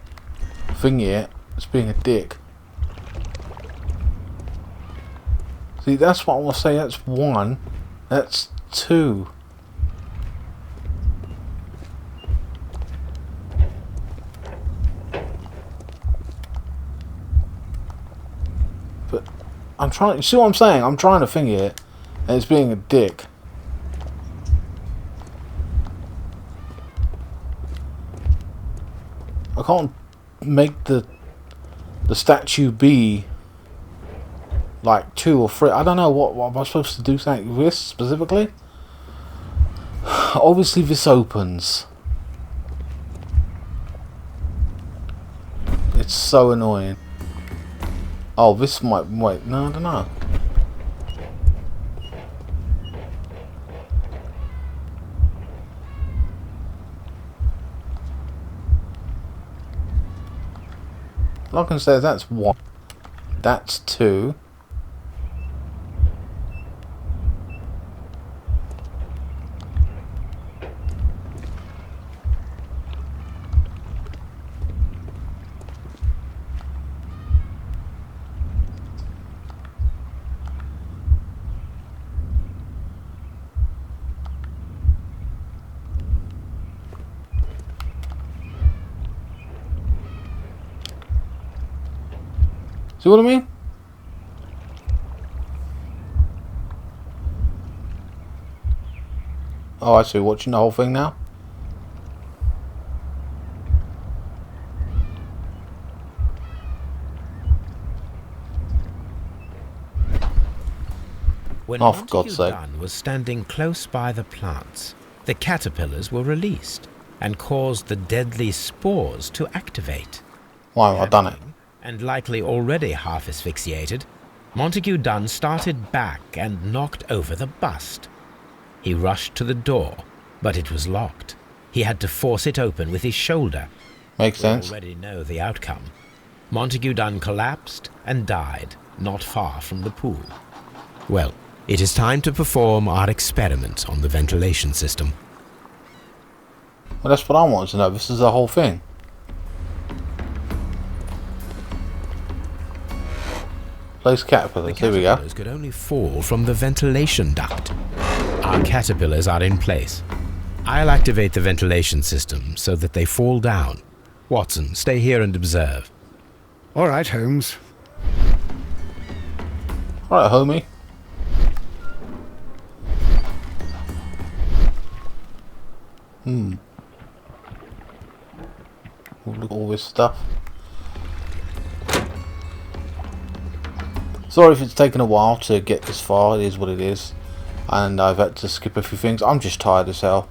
thingy it. It's being a dick. See, that's what I want to say. That's 1. That's 2. But I'm trying. You see what I'm saying? I'm trying to finger it, and it's being a dick. I can't make the statue be like 2 or 3. I don't know what am I supposed to do something with this specifically. Obviously this opens. It's so annoying. Oh, this might wait. No, I don't know. Locken says that's 1. That's 2. See what I mean? Oh, I see. Watching the whole thing now? When Oh, for God's Montague sake. Dunn was standing close by the plants, the caterpillars were released and caused the deadly spores to activate. Why have I done it? And likely already half asphyxiated, Montague Dunn started back and knocked over the bust. He rushed to the door, but it was locked. He had to force it open with his shoulder. Makes sense. We already know the outcome. Montague Dunn collapsed and died not far from the pool. Well, it is time to perform our experiment on the ventilation system. Well, that's what I want to know. This is the whole thing. Place caterpillars. Here we go. Caterpillars could only fall from the ventilation duct. Our caterpillars are in place. I'll activate the ventilation system so that they fall down. Watson, stay here and observe. All right, Holmes. Alright, homie. Look at all this stuff. Sorry if it's taken a while to get this far. It is what it is. And I've had to skip a few things. I'm just tired as hell.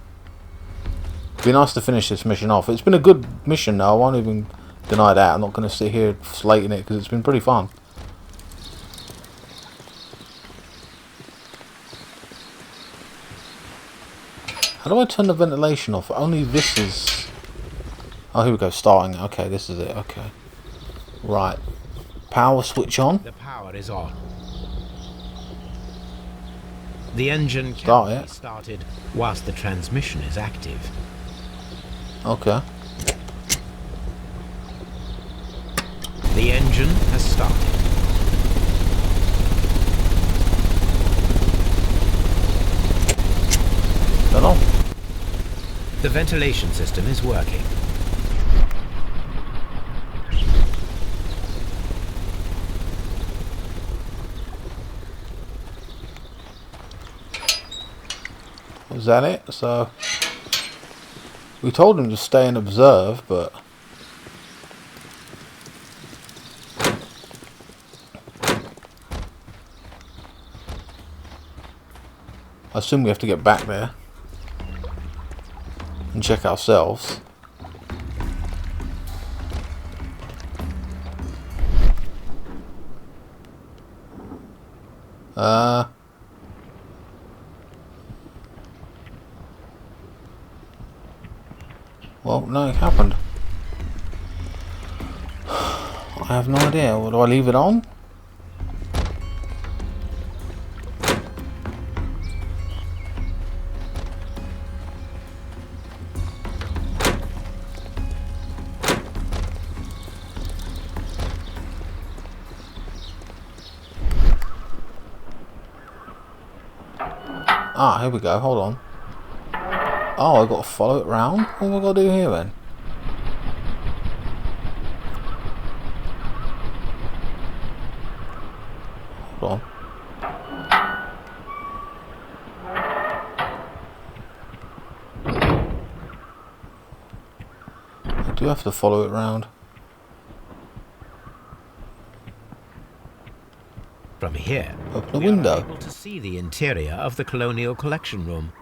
It'd be nice to finish this mission off. It's been a good mission though. I won't even deny that. I'm not going to sit here slating it because it's been pretty fun. How do I turn the ventilation off? Only this is... Oh, here we go. Starting. Okay, this is it. Okay. Right. Power switch on. The power is on. The engine Start can it. be started whilst the transmission is active. Okay. The engine has started. Turn on. The ventilation system is working. Was that it? So we told him to stay and observe, but I assume we have to get back there and check ourselves. Well, nothing happened. I have no idea. Do I leave it on? Ah, here we go. Hold on. Oh, I got to follow it round. What have I got to do here then? Hold on. I do have to follow it round. From here, Open the we window. are able to see the interior of the Colonial Collection Room.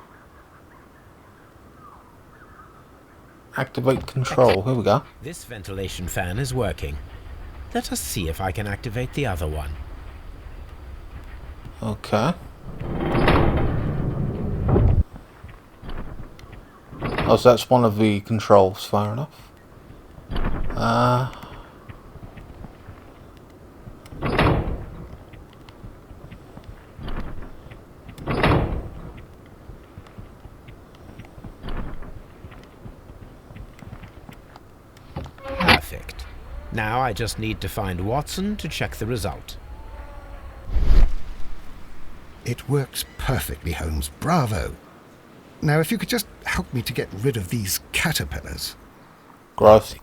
Activate control. Here we go. This ventilation fan is working. Let us see if I can activate the other one. Okay. Oh, so that's one of the controls. Fair enough. Perfect. Now I just need to find Watson to check the result. It works perfectly, Holmes. Bravo. Now, if you could just help me to get rid of these caterpillars. Gross.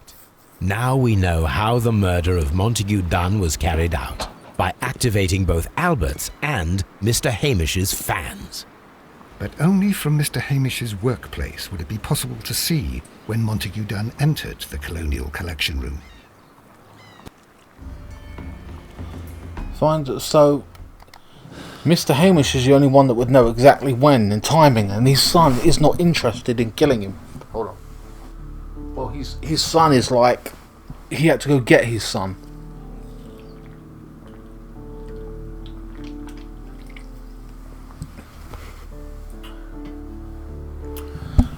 Now we know how the murder of Montague Dunn was carried out, by activating both Albert's and Mr. Hamish's fans. But only from Mr. Hamish's workplace would it be possible to see when Montague Dunn entered the Colonial Collection Room. Fine. So, Mr. Hamish is the only one that would know exactly when and timing, and his son is not interested in killing him. Hold on. Well, his son is like, he had to go get his son.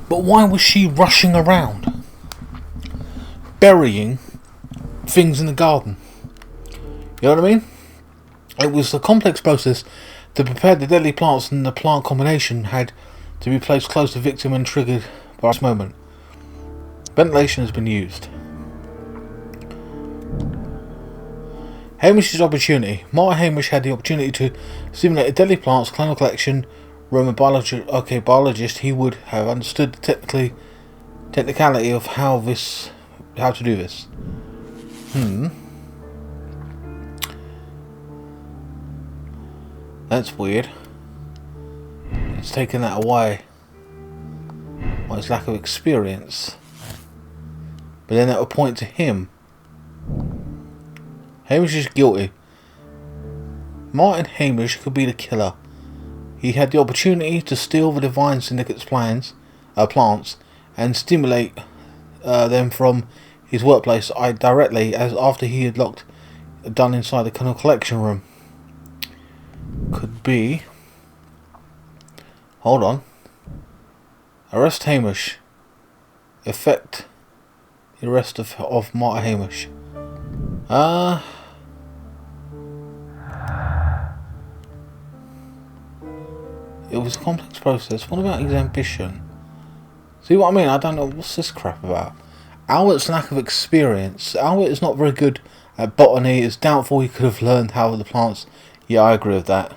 But why was she rushing around, burying things in the garden? You know what I mean? It was a complex process to prepare the deadly plants, and the plant combination had to be placed close to the victim and triggered by this moment. Ventilation has been used. Hamish's opportunity. Martin Hamish had the opportunity to simulate a deadly plant's clonal collection room. A biologist, he would have understood the technicality of how to do this. That's weird. It's taken that away by his lack of experience. But then that would point to him. Hamish is guilty. Martin Hamish could be the killer. He had the opportunity to steal the Divine Syndicate's plants, and stimulate them from his workplace directly as after he had locked Dunn inside the Colonial Collection Room. Could be. Hold on. Arrest Hamish. Effect the arrest of Martin Hamish. It was a complex process. What about his ambition? See what I mean? I don't know. What's this crap about? Albert's lack of experience. Albert is not very good at botany. It's doubtful he could have learned how the plants... Yeah, I agree with that.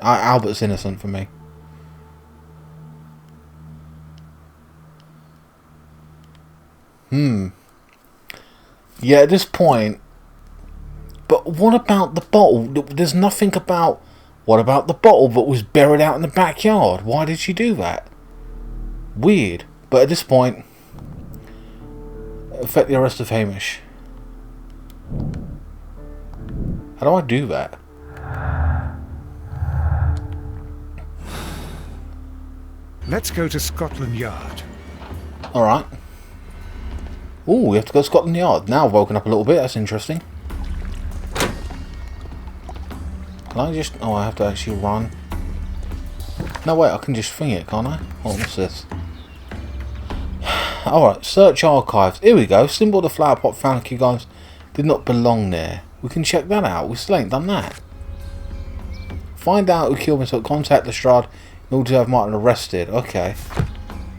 Albert's innocent for me. Yeah, at this point... But what about the bottle? There's nothing about... What about the bottle that was buried out in the backyard? Why did she do that? Weird. But at this point... Effect the arrest of Hamish. How do I do that? Let's go to Scotland Yard. Alright. Ooh, we have to go to Scotland Yard. Now I've woken up a little bit. That's interesting. Can I just... Oh, I have to actually run. No, wait, I can just thing it, can't I? Oh, what's this? Alright, search archives. Here we go. Symbol of the flower pot found a few guys did not belong there. We can check that out. We still ain't done that. Find out who killed himself. Contact Lestrade in order to have Martin arrested. Okay.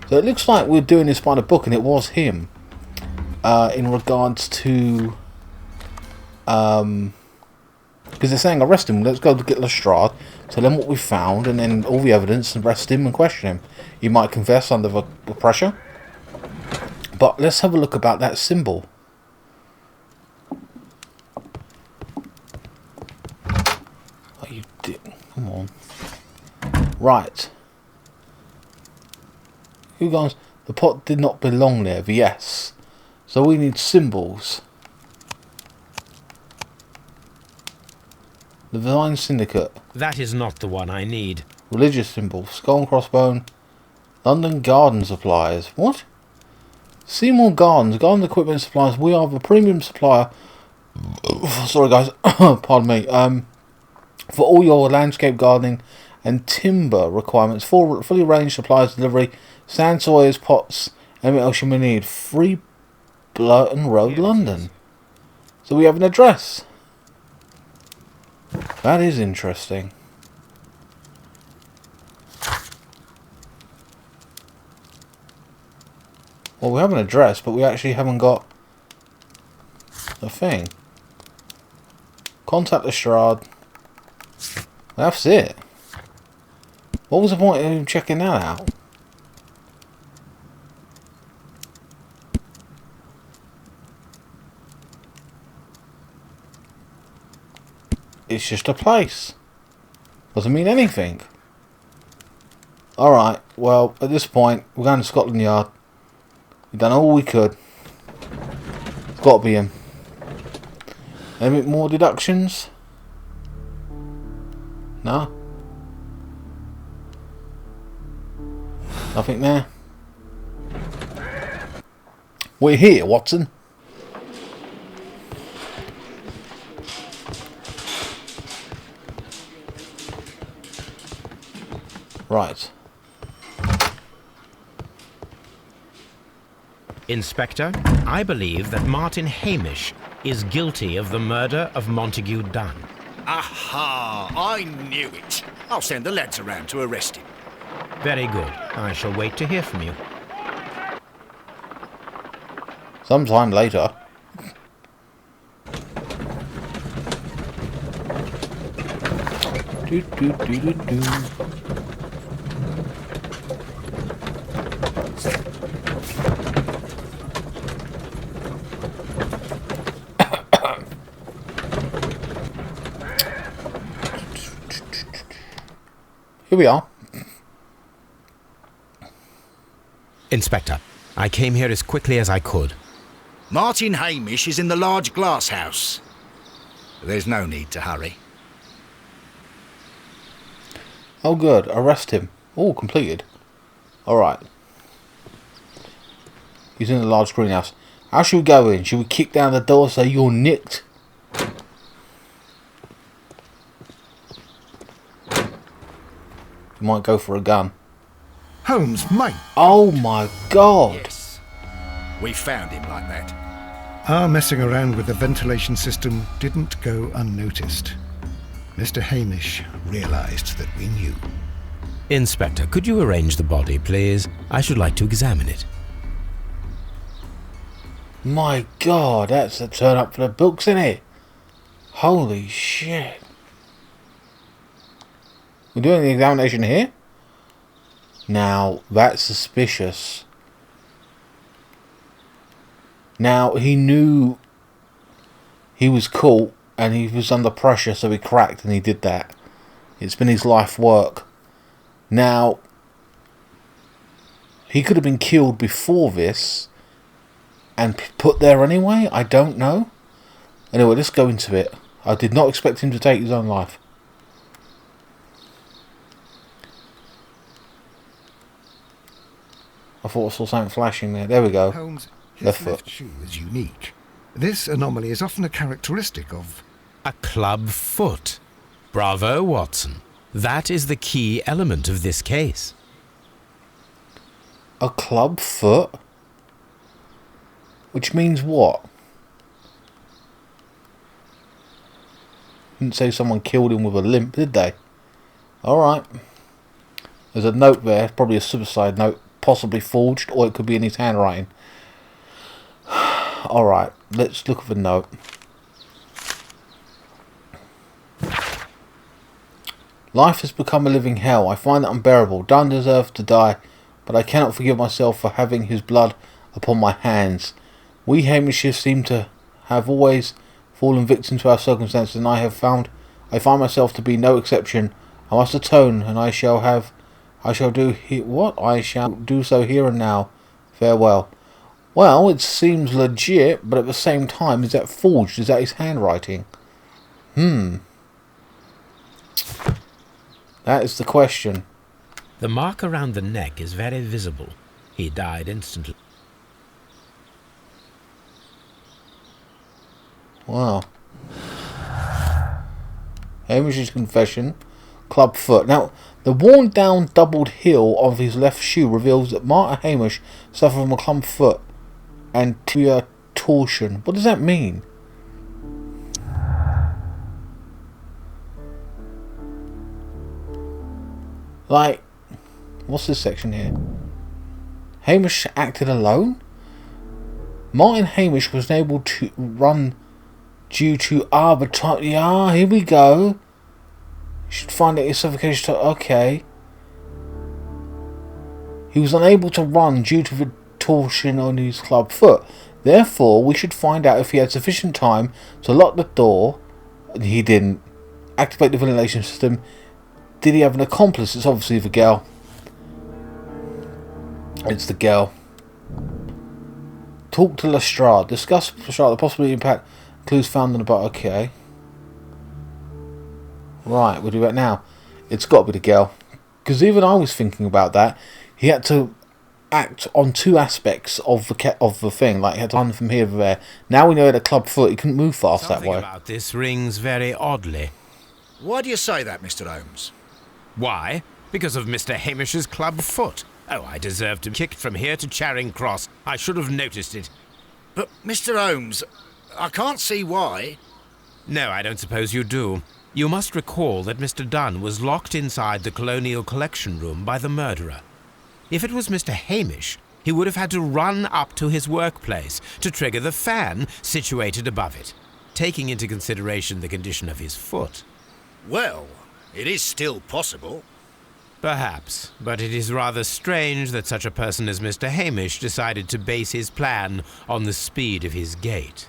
So it looks like we're doing this by the book, and it was him. In regards to... Because they're saying arrest him. Let's go to get Lestrade. tell him what we found, and then all the evidence, and arrest him and question him. He might confess under the pressure. But let's have a look about that symbol. Oh, you did. Come on. Right. Who goes? The pot did not belong there. Yes. So we need symbols. The Divine Syndicate. That is not the one I need. Religious symbol. Skull and crossbone. London Garden Supplies. What? Seymour Gardens. Garden Equipment Supplies. We are the premium supplier. Sorry guys. Pardon me. For all your landscape gardening and timber requirements. Fully arranged supplies delivery. Sand sawyers, pots. Anything else you may need. 3 Blurton Road, London. So we have an address. That is interesting. Well, we have an address, but we actually haven't got a thing. Contact the Shard. That's it. What was the point of checking that out? It's just a place. Doesn't mean anything. Alright, well, at this point, we're going to Scotland Yard. We've done all we could. It's got to be him. Any more deductions? No? Nothing there? We're here, Watson. Right. Inspector, I believe that Martin Hamish is guilty of the murder of Montague Dunn. Aha! I knew it. I'll send the lads around to arrest him. Very good. I shall wait to hear from you. Sometime later. Do, do, do, do, do. Here we are. Inspector, I came here as quickly as I could. Martin Hamish is in the large glass house. There's no need to hurry. Oh good, arrest him. Oh, completed. Alright. He's in the large greenhouse. How should we go in? Should we kick down the door and say you're nicked? You might go for a gun. Holmes, mate. Oh my god. Yes. We found him like that. Our messing around with the ventilation system didn't go unnoticed. Mr. Hamish realised that we knew. Inspector, could you arrange the body, please? I should like to examine it. My god, that's a turn up for the books, isn't it? Holy shit. We're doing the examination here? Now, that's suspicious. Now, he knew he was caught and he was under pressure, so he cracked and he did that. It's been his life work. Now, he could have been killed before this and put there anyway? I don't know. Anyway, let's go into it. I did not expect him to take his own life. I thought I saw something flashing there. There we go. Holmes, his Left left foot. shoe is unique. This anomaly is often a characteristic of... A club foot. Bravo, Watson. That is the key element of this case. A club foot? Which means what? Didn't say someone killed him with a limp, did they? Alright. There's a note there, probably a suicide note, possibly forged, or it could be in his handwriting. Alright, let's look at the note. Life has become a living hell. I find it unbearable. Dunn deserved to die, but I cannot forgive myself for having his blood upon my hands. We Hamishes seem to have always fallen victim to our circumstances, and I find myself to be no exception. I must atone, and I shall do so here and now. Farewell. Well, it seems legit, but at the same time, is that forged? Is that his handwriting? That is the question. The mark around the neck is very visible. He died instantly. Wow. Hamish's confession. Club foot. Now, the worn down doubled heel of his left shoe reveals that Martin Hamish suffered from a club foot and tibia torsion. What does that mean? Like, what's this section here? Hamish acted alone? Martin Hamish was unable to run due to arbitrary... here we go. You should find it in suffocation... Okay. He was unable to run due to the torsion on his club foot. Therefore, we should find out if he had sufficient time to lock the door. He didn't. Activate the ventilation system. Did he have an accomplice? It's obviously the girl. It's the girl. Talk to Lestrade. Discuss with Lestrade the possible impact clues found in the boat. Okay. Right, we'll do that now. It's got to be the girl. Because even I was thinking about that. He had to act on two aspects of the thing. Like, he had to run from here to there. Now we know he had a club foot. He couldn't move fast that way. Something about this rings very oddly. Why do you say that, Mr. Holmes? Why? Because of Mr. Hamish's club foot. Oh, I deserve to be kicked from here to Charing Cross. I should have noticed it. But, Mr. Holmes, I can't see why. No, I don't suppose you do. You must recall that Mr. Dunn was locked inside the Colonial Collection Room by the murderer. If it was Mr. Hamish, he would have had to run up to his workplace to trigger the fan situated above it, taking into consideration the condition of his foot. Well, it is still possible. Perhaps, but it is rather strange that such a person as Mr. Hamish decided to base his plan on the speed of his gait.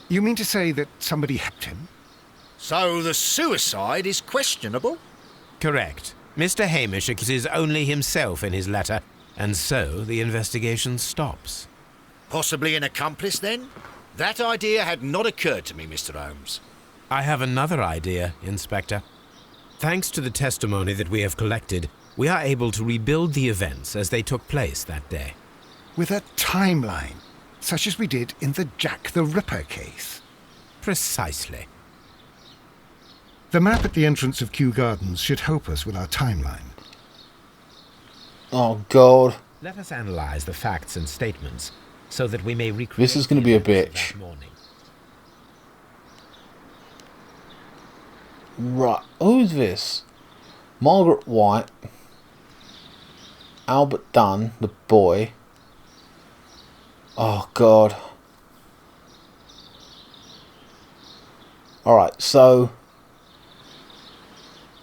You mean to say that somebody helped him? So the suicide is questionable? Correct. Mr. Hamish accuses only himself in his letter, and so the investigation stops. Possibly an accomplice, then? That idea had not occurred to me, Mr. Holmes. I have another idea, Inspector. Thanks to the testimony that we have collected, we are able to rebuild the events as they took place that day. With a timeline, such as we did in the Jack the Ripper case. Precisely. The map at the entrance of Kew Gardens should help us with our timeline. Oh, God. Let us analyze the facts and statements so that we may recreate. This is going to be a bitch. Right, who's this? Margaret White, Albert Dunn, the boy. Oh, God. Alright, so...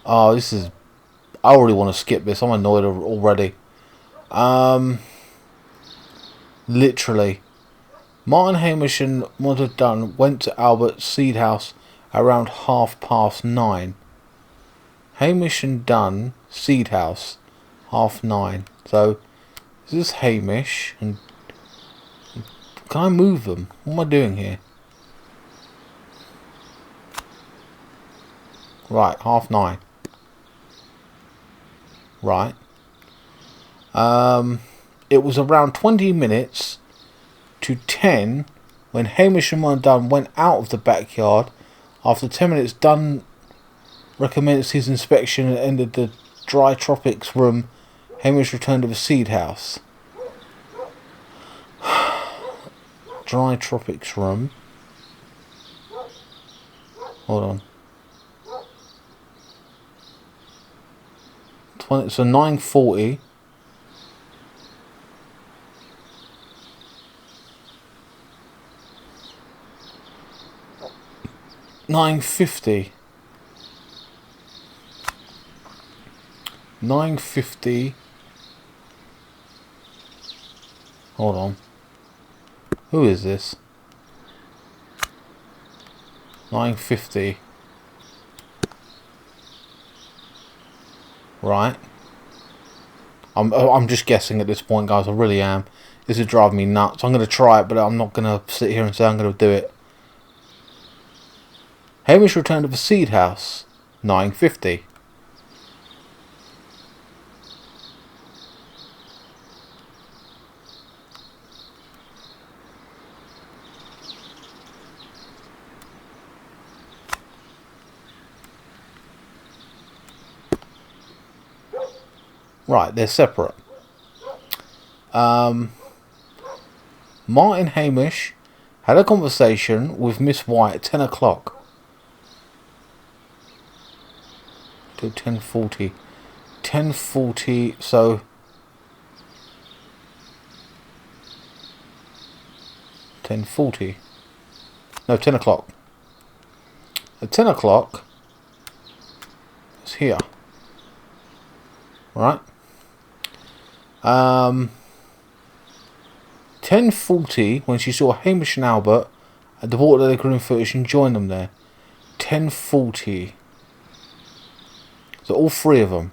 Oh, this is... I already want to skip this. I'm annoyed already. Literally. Martin Hamish and Margaret Dunn went to Albert's seed house around 9:30. Hamish and Dunn, seed house, 9:30. So, this is Hamish, and can I move them? What am I doing here? Right, 9:30. Right. It was around 20 minutes to 10 when Hamish and Dunn went out of the backyard. After 10 minutes, Dunn recommenced his inspection and entered the dry tropics room. Hamish returned to the seed house. Dry tropics room. Hold on. So 9:40. 9:50. Hold on. Who is this? 9:50. Right. I'm just guessing at this point, guys. I really am. This is driving me nuts. I'm going to try it, but I'm not going to sit here and say I'm going to do it. Hamish returned to the seed house. 9:50. Right, they're separate. Martin Hamish had a conversation with Miss White at 10 o'clock. Till 10:40. 10:40, so... $10:40. No, 10 o'clock. At 10 o'clock, it's here. Right? 10:40, when she saw Hamish and Albert at the Water Green footage and joined them there. 10:40. So all three of them.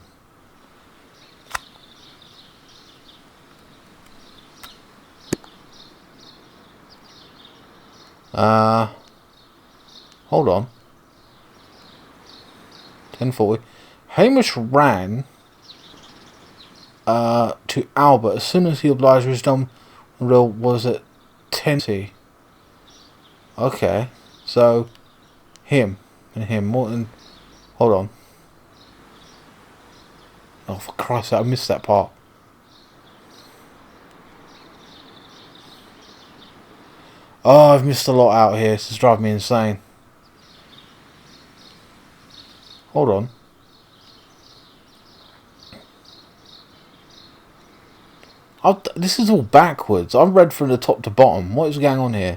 Hold on. 10:40. Hamish ran to Albert as soon as he obliged his dumb real was at 10:40. Okay, so him and him more than. Hold on. Oh, for Christ's sake, I missed that part. Oh, I've missed a lot out here. This is driving me insane. Hold on. This is all backwards. I've read from the top to bottom. What is going on here?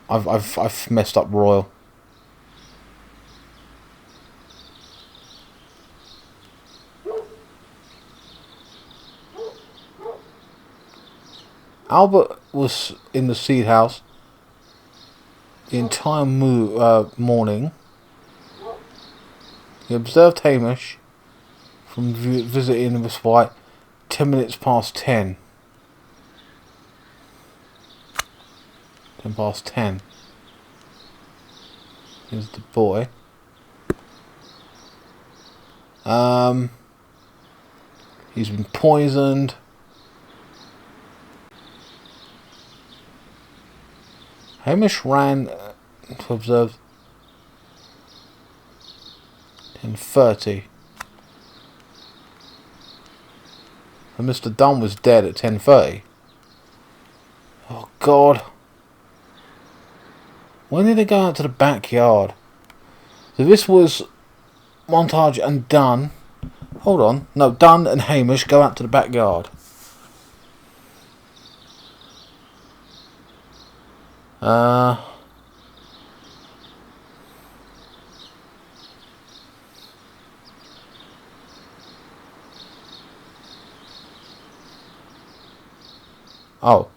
I've messed up royal. Albert was in the seed house the entire morning. He observed Hamish from visiting Miss White 10 minutes past 10. 10 past 10. Here's the boy. He's been poisoned. Hamish ran to observe 10:30. And Mr. Dunn was dead at 10:30. Oh God. When did they go out to the backyard? So this was Montage and Dunn. Hold on. No, Dunn and Hamish go out to the backyard. Oh.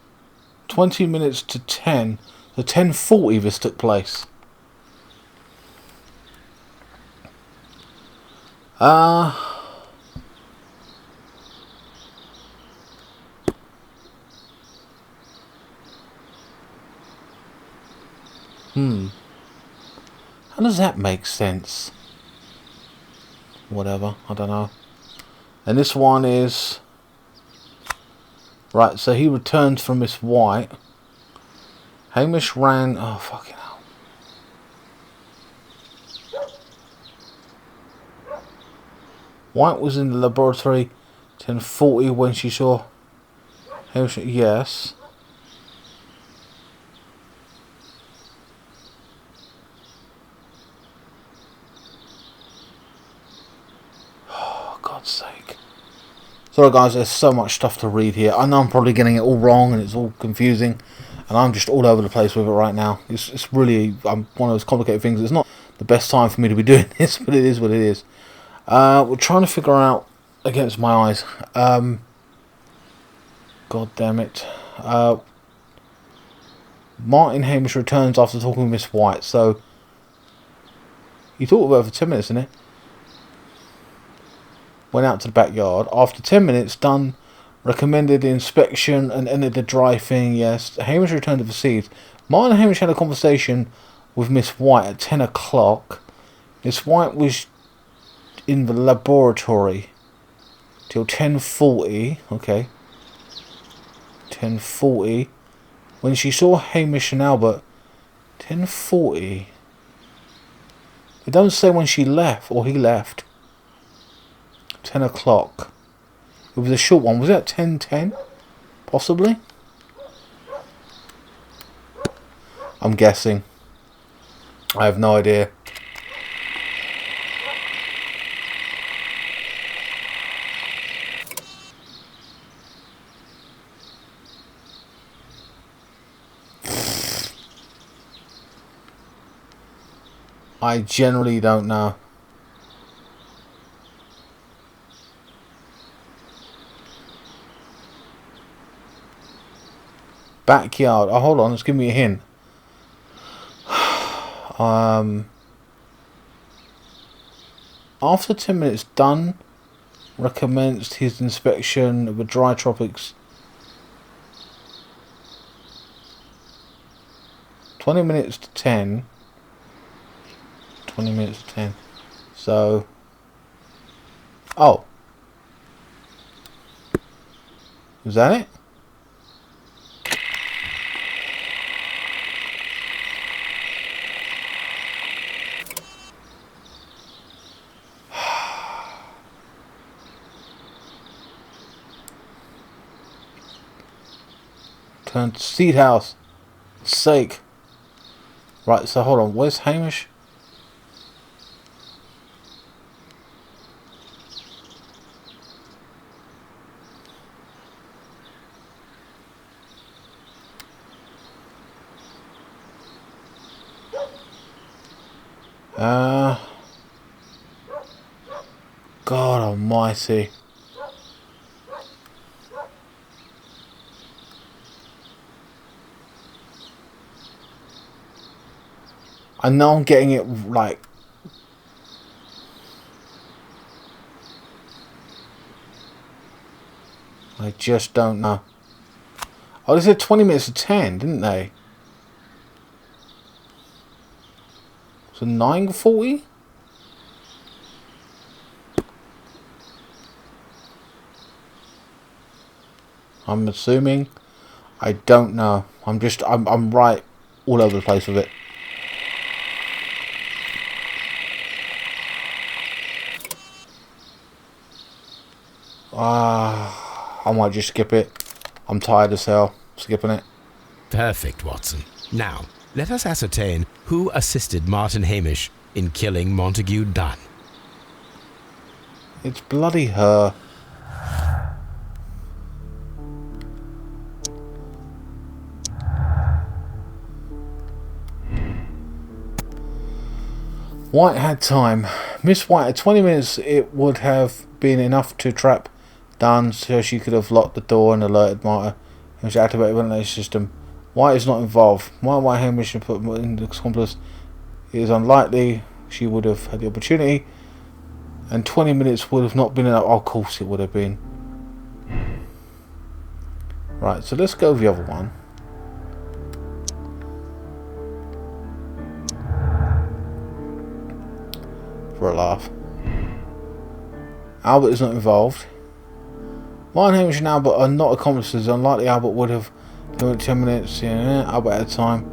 20 minutes to 10. So 10:40 this took place. How does that make sense? Whatever, I don't know. And this one is... Right, so he returned from Miss White. Hamish ran... Oh, fucking hell. White was in the laboratory 10:40 when she saw Hamish... Yes. Oh, God's sake. Sorry guys, there's so much stuff to read here. I know I'm probably getting it all wrong and it's all confusing. and I'm just all over the place with it right now. It's really one of those complicated things. It's not the best time for me to be doing this, but it is what it is. We're trying to figure out against my eyes. God damn it. Martin Hamish returns after talking with Miss White. So you talked about her for 10 minutes, didn't it? Went out to the backyard. After 10 minutes, Dunn recommended the inspection and ended the dry thing. Yes. Hamish returned to the seeds. Martin and Hamish had a conversation with Miss White at 10 o'clock. Miss White was in the laboratory till 10:40. Okay. 10:40. When she saw Hamish and Albert. 10:40. It doesn't say when she left or he left. 10 o'clock. It was a short one. Was it at 10:10? Possibly? I'm guessing. I have no idea. I generally don't know. Backyard. Oh, hold on. Let's give me a hint. After 10 minutes, Dunn recommenced his inspection of the dry tropics. 20 minutes to 10. 20 minutes to 10. So. Oh. Is that it? Turn to Seed House. Sake. Right, so hold on. Where's Hamish? God almighty. I know I'm getting it like I just don't know. Oh, they said 20 minutes to 10, didn't they? So 9:40? I'm assuming. I don't know. I'm right all over the place with it. I might just skip it. I'm tired as hell. Skipping it. Perfect, Watson. Now, let us ascertain who assisted Martin Hamish in killing Montague Dunn. It's bloody her. White had time. Miss White had 20 minutes. It would have been enough to trap Dunn, so she could have locked the door and alerted Marta. And she activated the ventilation system. White is not involved. Why Hamish put in the accomplice? It is unlikely she would have had the opportunity. And 20 minutes would have not been enough. Oh, of course it would have been. Right, so let's go with the other one. For a laugh. Albert is not involved. Martin, Hamish and Albert are not accomplices. Unlikely Albert would have done it 10 minutes. Yeah, Albert had time.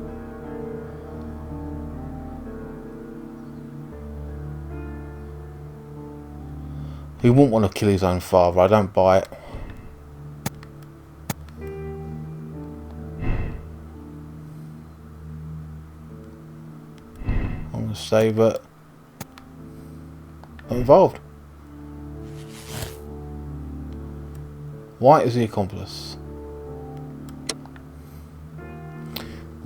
He wouldn't want to kill his own father. I don't buy it. I'm going to save it. Not involved. White is the accomplice.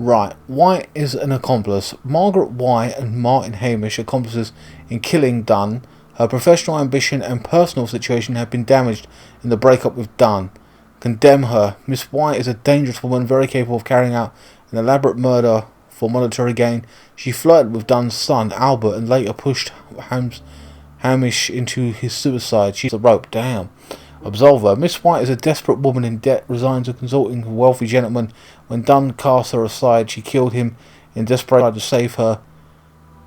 Right, White is an accomplice. Margaret White and Martin Hamish, accomplices in killing Dunn. Her professional ambition and personal situation have been damaged in the breakup with Dunn. Condemn her. Miss White is a dangerous woman, very capable of carrying out an elaborate murder for monetary gain. She flirted with Dunn's son, Albert, and later pushed Hamish into his suicide. She's the rope. Damn. Absolve her. Miss White is a desperate woman in debt, resigns to consulting a wealthy gentleman. When Dunn cast her aside, she killed him in desperation to save her.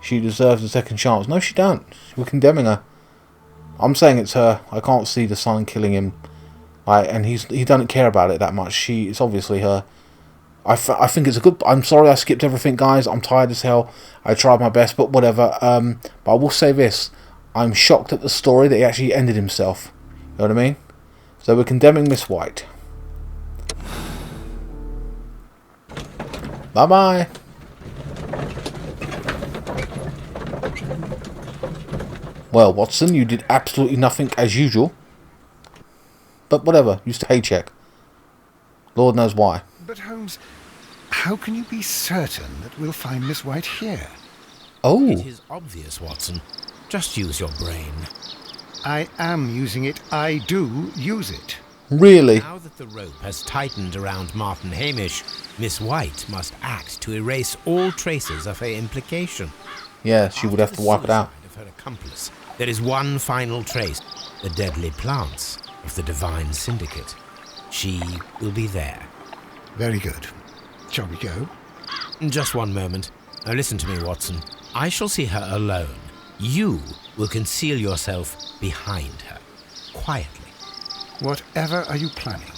She deserves a second chance. No, she don't. We're condemning her. I'm saying it's her. I can't see the son killing him. And he doesn't care about it that much. It's obviously her. I think it's a good... I'm sorry I skipped everything, guys. I'm tired as hell. I tried my best, but whatever. But I will say this. I'm shocked at the story that he actually ended himself. You know what I mean? So we're condemning Miss White. Bye-bye. Well, Watson, you did absolutely nothing as usual. But whatever, used a paycheck. Lord knows why. But Holmes, how can you be certain that we'll find Miss White here? Oh. It is obvious, Watson. Just use your brain. I am using it. I do use it. Really? Now that the rope has tightened around Martin Hamish, Miss White must act to erase all traces of her implication. Yeah, she would have to wipe it out. Of her accomplice, there is one final trace, the deadly plants of the Divine Syndicate. She will be there. Very good. Shall we go? Just one moment. Now listen to me, Watson. I shall see her alone. You will conceal yourself behind her, quietly. Whatever are you planning?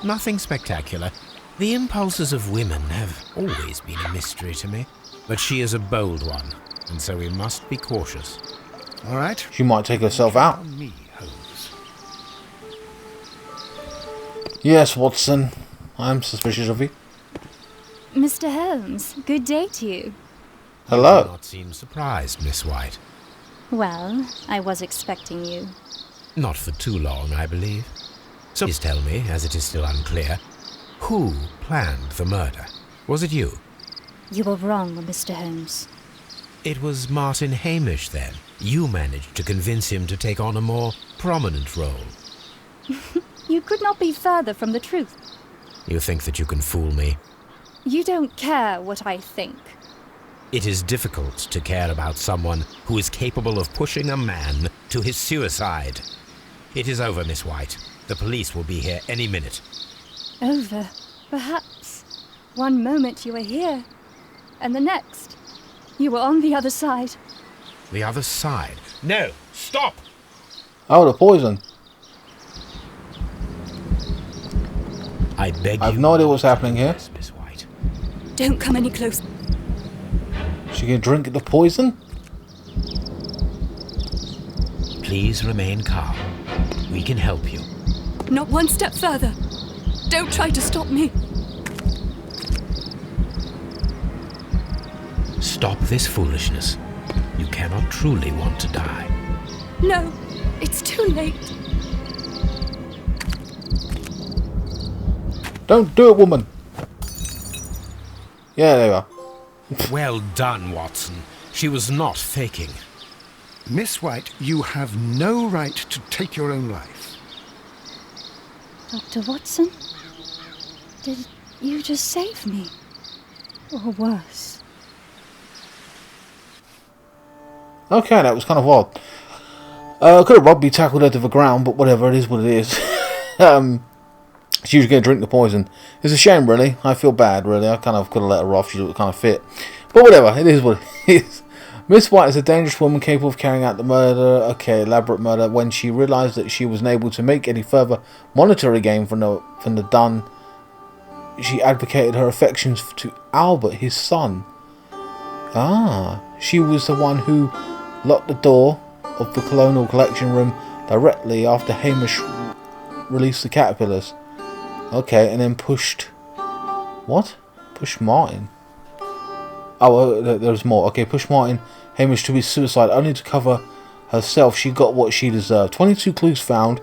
Nothing spectacular. The impulses of women have always been a mystery to me. But she is a bold one, and so we must be cautious. All right. She might take herself out. On me, Holmes. Yes, Watson. I'm suspicious of you. Mr. Holmes, good day to you. Hello. You do not seem surprised, Miss White. Well, I was expecting you. Not for too long, I believe. So please tell me, as it is still unclear, who planned the murder? Was it you? You were wrong, Mr. Holmes. It was Martin Hamish, then. You managed to convince him to take on a more prominent role. You could not be further from the truth. You think that you can fool me? You don't care what I think. It is difficult to care about someone who is capable of pushing a man to his suicide. It is over, Miss White. The police will be here any minute. Over, perhaps. One moment you were here, and the next, you were on the other side. The other side? No! Stop! Oh, the poison. I beg you. I've no idea what's happening here. Miss White. Don't come any closer. She can drink the poison? Please remain calm. We can help you. Not one step further. Don't try to stop me. Stop this foolishness. You cannot truly want to die. No, it's too late. Don't do it, woman. Yeah, there you are. Well done, Watson. She was not faking. Miss White, you have no right to take your own life. Dr. Watson? Did you just save me? Or worse? Okay, that was kind of odd. Could have Robbie tackled her to the ground, but whatever, it is what it is. She was going to drink the poison. It's a shame, really. I feel bad, really. I kind of could have let her off. She looked kind of fit. But whatever, it is what it is. Miss White is a dangerous woman capable of carrying out the murder. Okay, elaborate murder. When she realised that she wasn't able to make any further monetary gain from the Dunn, she advocated her affections to Albert, his son. Ah, she was the one who locked the door of the Colonial Collection Room directly after Hamish released the caterpillars. Okay, and then pushed... What? Pushed Martin. Oh, there's more. Okay, pushed Martin Hamish to his suicide only to cover herself. She got what she deserved. 22 clues found.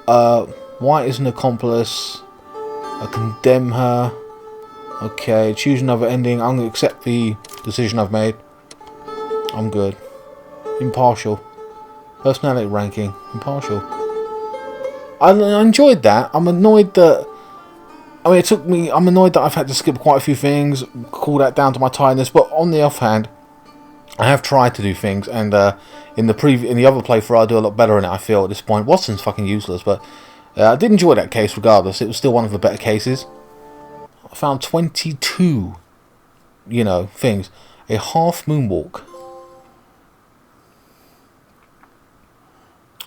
White is an accomplice. I condemn her. Okay, choose another ending. I'm going to accept the decision I've made. I'm good. Impartial. Personality ranking. Impartial. I enjoyed that. I'm annoyed that... I mean, it took me... I'm annoyed that I've had to skip quite a few things. Call that down to my tiredness. But on the offhand, I have tried to do things. And in the other playthrough, I do a lot better in it, I feel, at this point. Watson's fucking useless. But I did enjoy that case regardless. It was still one of the better cases. I found 22, you know, things. A half moonwalk.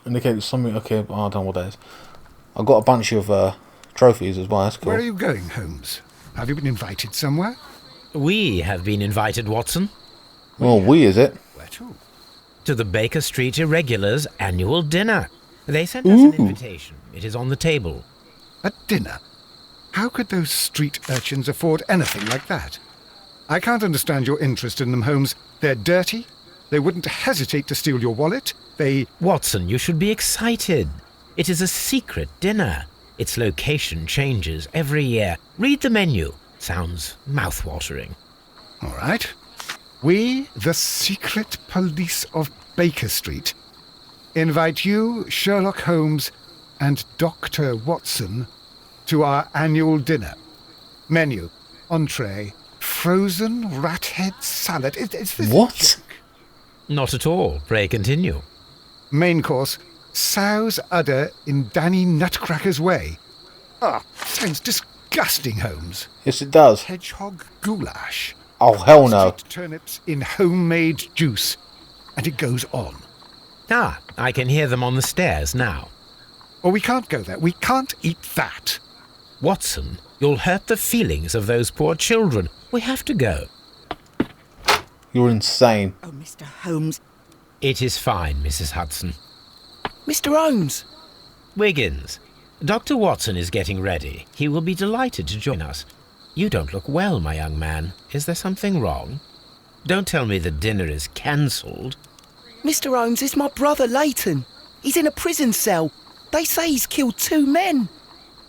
Indicates something. Okay, I don't know what that is. I've got a bunch of trophies as well. That's cool. Where are you going, Holmes? Have you been invited somewhere? We have been invited, Watson. Well, is it? Where to? To the Baker Street Irregulars' annual dinner. They sent us an invitation. It is on the table. A dinner? How could those street urchins afford anything like that? I can't understand your interest in them, Holmes. They're dirty. They wouldn't hesitate to steal your wallet. Watson, you should be excited. It is a secret dinner. Its location changes every year. Read the menu. Sounds mouth-watering. All right. We, the secret police of Baker Street, invite you, Sherlock Holmes, and Dr. Watson to our annual dinner. Menu, entree, frozen rat head salad. Is this what? Not at all. Pray continue. Main course, sow's udder in Danny Nutcracker's way. Sounds disgusting, Holmes. Yes, it does. Hedgehog goulash. Oh, hell no. Street turnips in homemade juice. And it goes on. I can hear them on the stairs now. Well, we can't go there. We can't eat that. Watson, you'll hurt the feelings of those poor children. We have to go. You're insane. Oh, Mr. Holmes. It is fine, Mrs. Hudson. Mr. Holmes! Wiggins, Dr. Watson is getting ready. He will be delighted to join us. You don't look well, my young man. Is there something wrong? Don't tell me the dinner is cancelled. Mr. Holmes, it's my brother Leighton. He's in a prison cell. They say he's killed 2 men.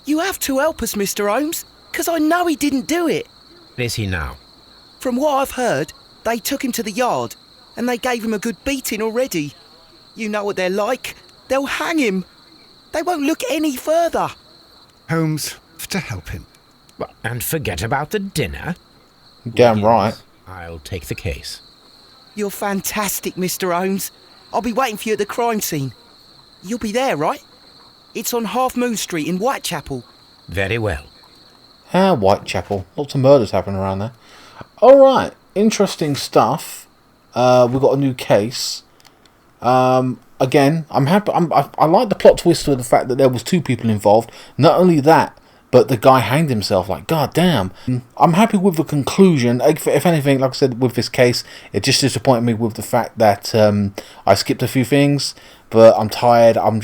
You have to help us, Mr. Holmes, because I know he didn't do it. Where is he now? From what I've heard, they took him to the yard, and they gave him a good beating already. You know what they're like. They'll hang him. They won't look any further. Holmes, to help him. And forget about the dinner? Damn right. I'll take the case. You're fantastic, Mr. Holmes. I'll be waiting for you at the crime scene. You'll be there, right? It's on Half Moon Street in Whitechapel. Very well. Whitechapel. Lots of murders happening around there. Alright, interesting stuff. We've got a new case. Again, I'm happy. I like the plot twist with the fact that there was 2 people involved. Not only that, but the guy hanged himself. Like, god damn. I'm happy with the conclusion. If anything, like I said, with this case, it just disappointed me with the fact that I skipped a few things. But I'm tired. I'm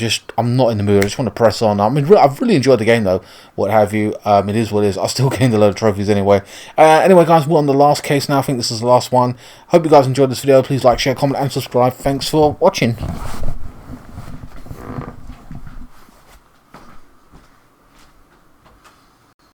not in the mood. I just want to press on. I mean, I've really enjoyed the game though. What have you? It is what it is. I still gained a load of trophies anyway. Anyway, guys, we're on the last case now. I think this is the last one. Hope you guys enjoyed this video. Please like, share, comment, and subscribe. Thanks for watching.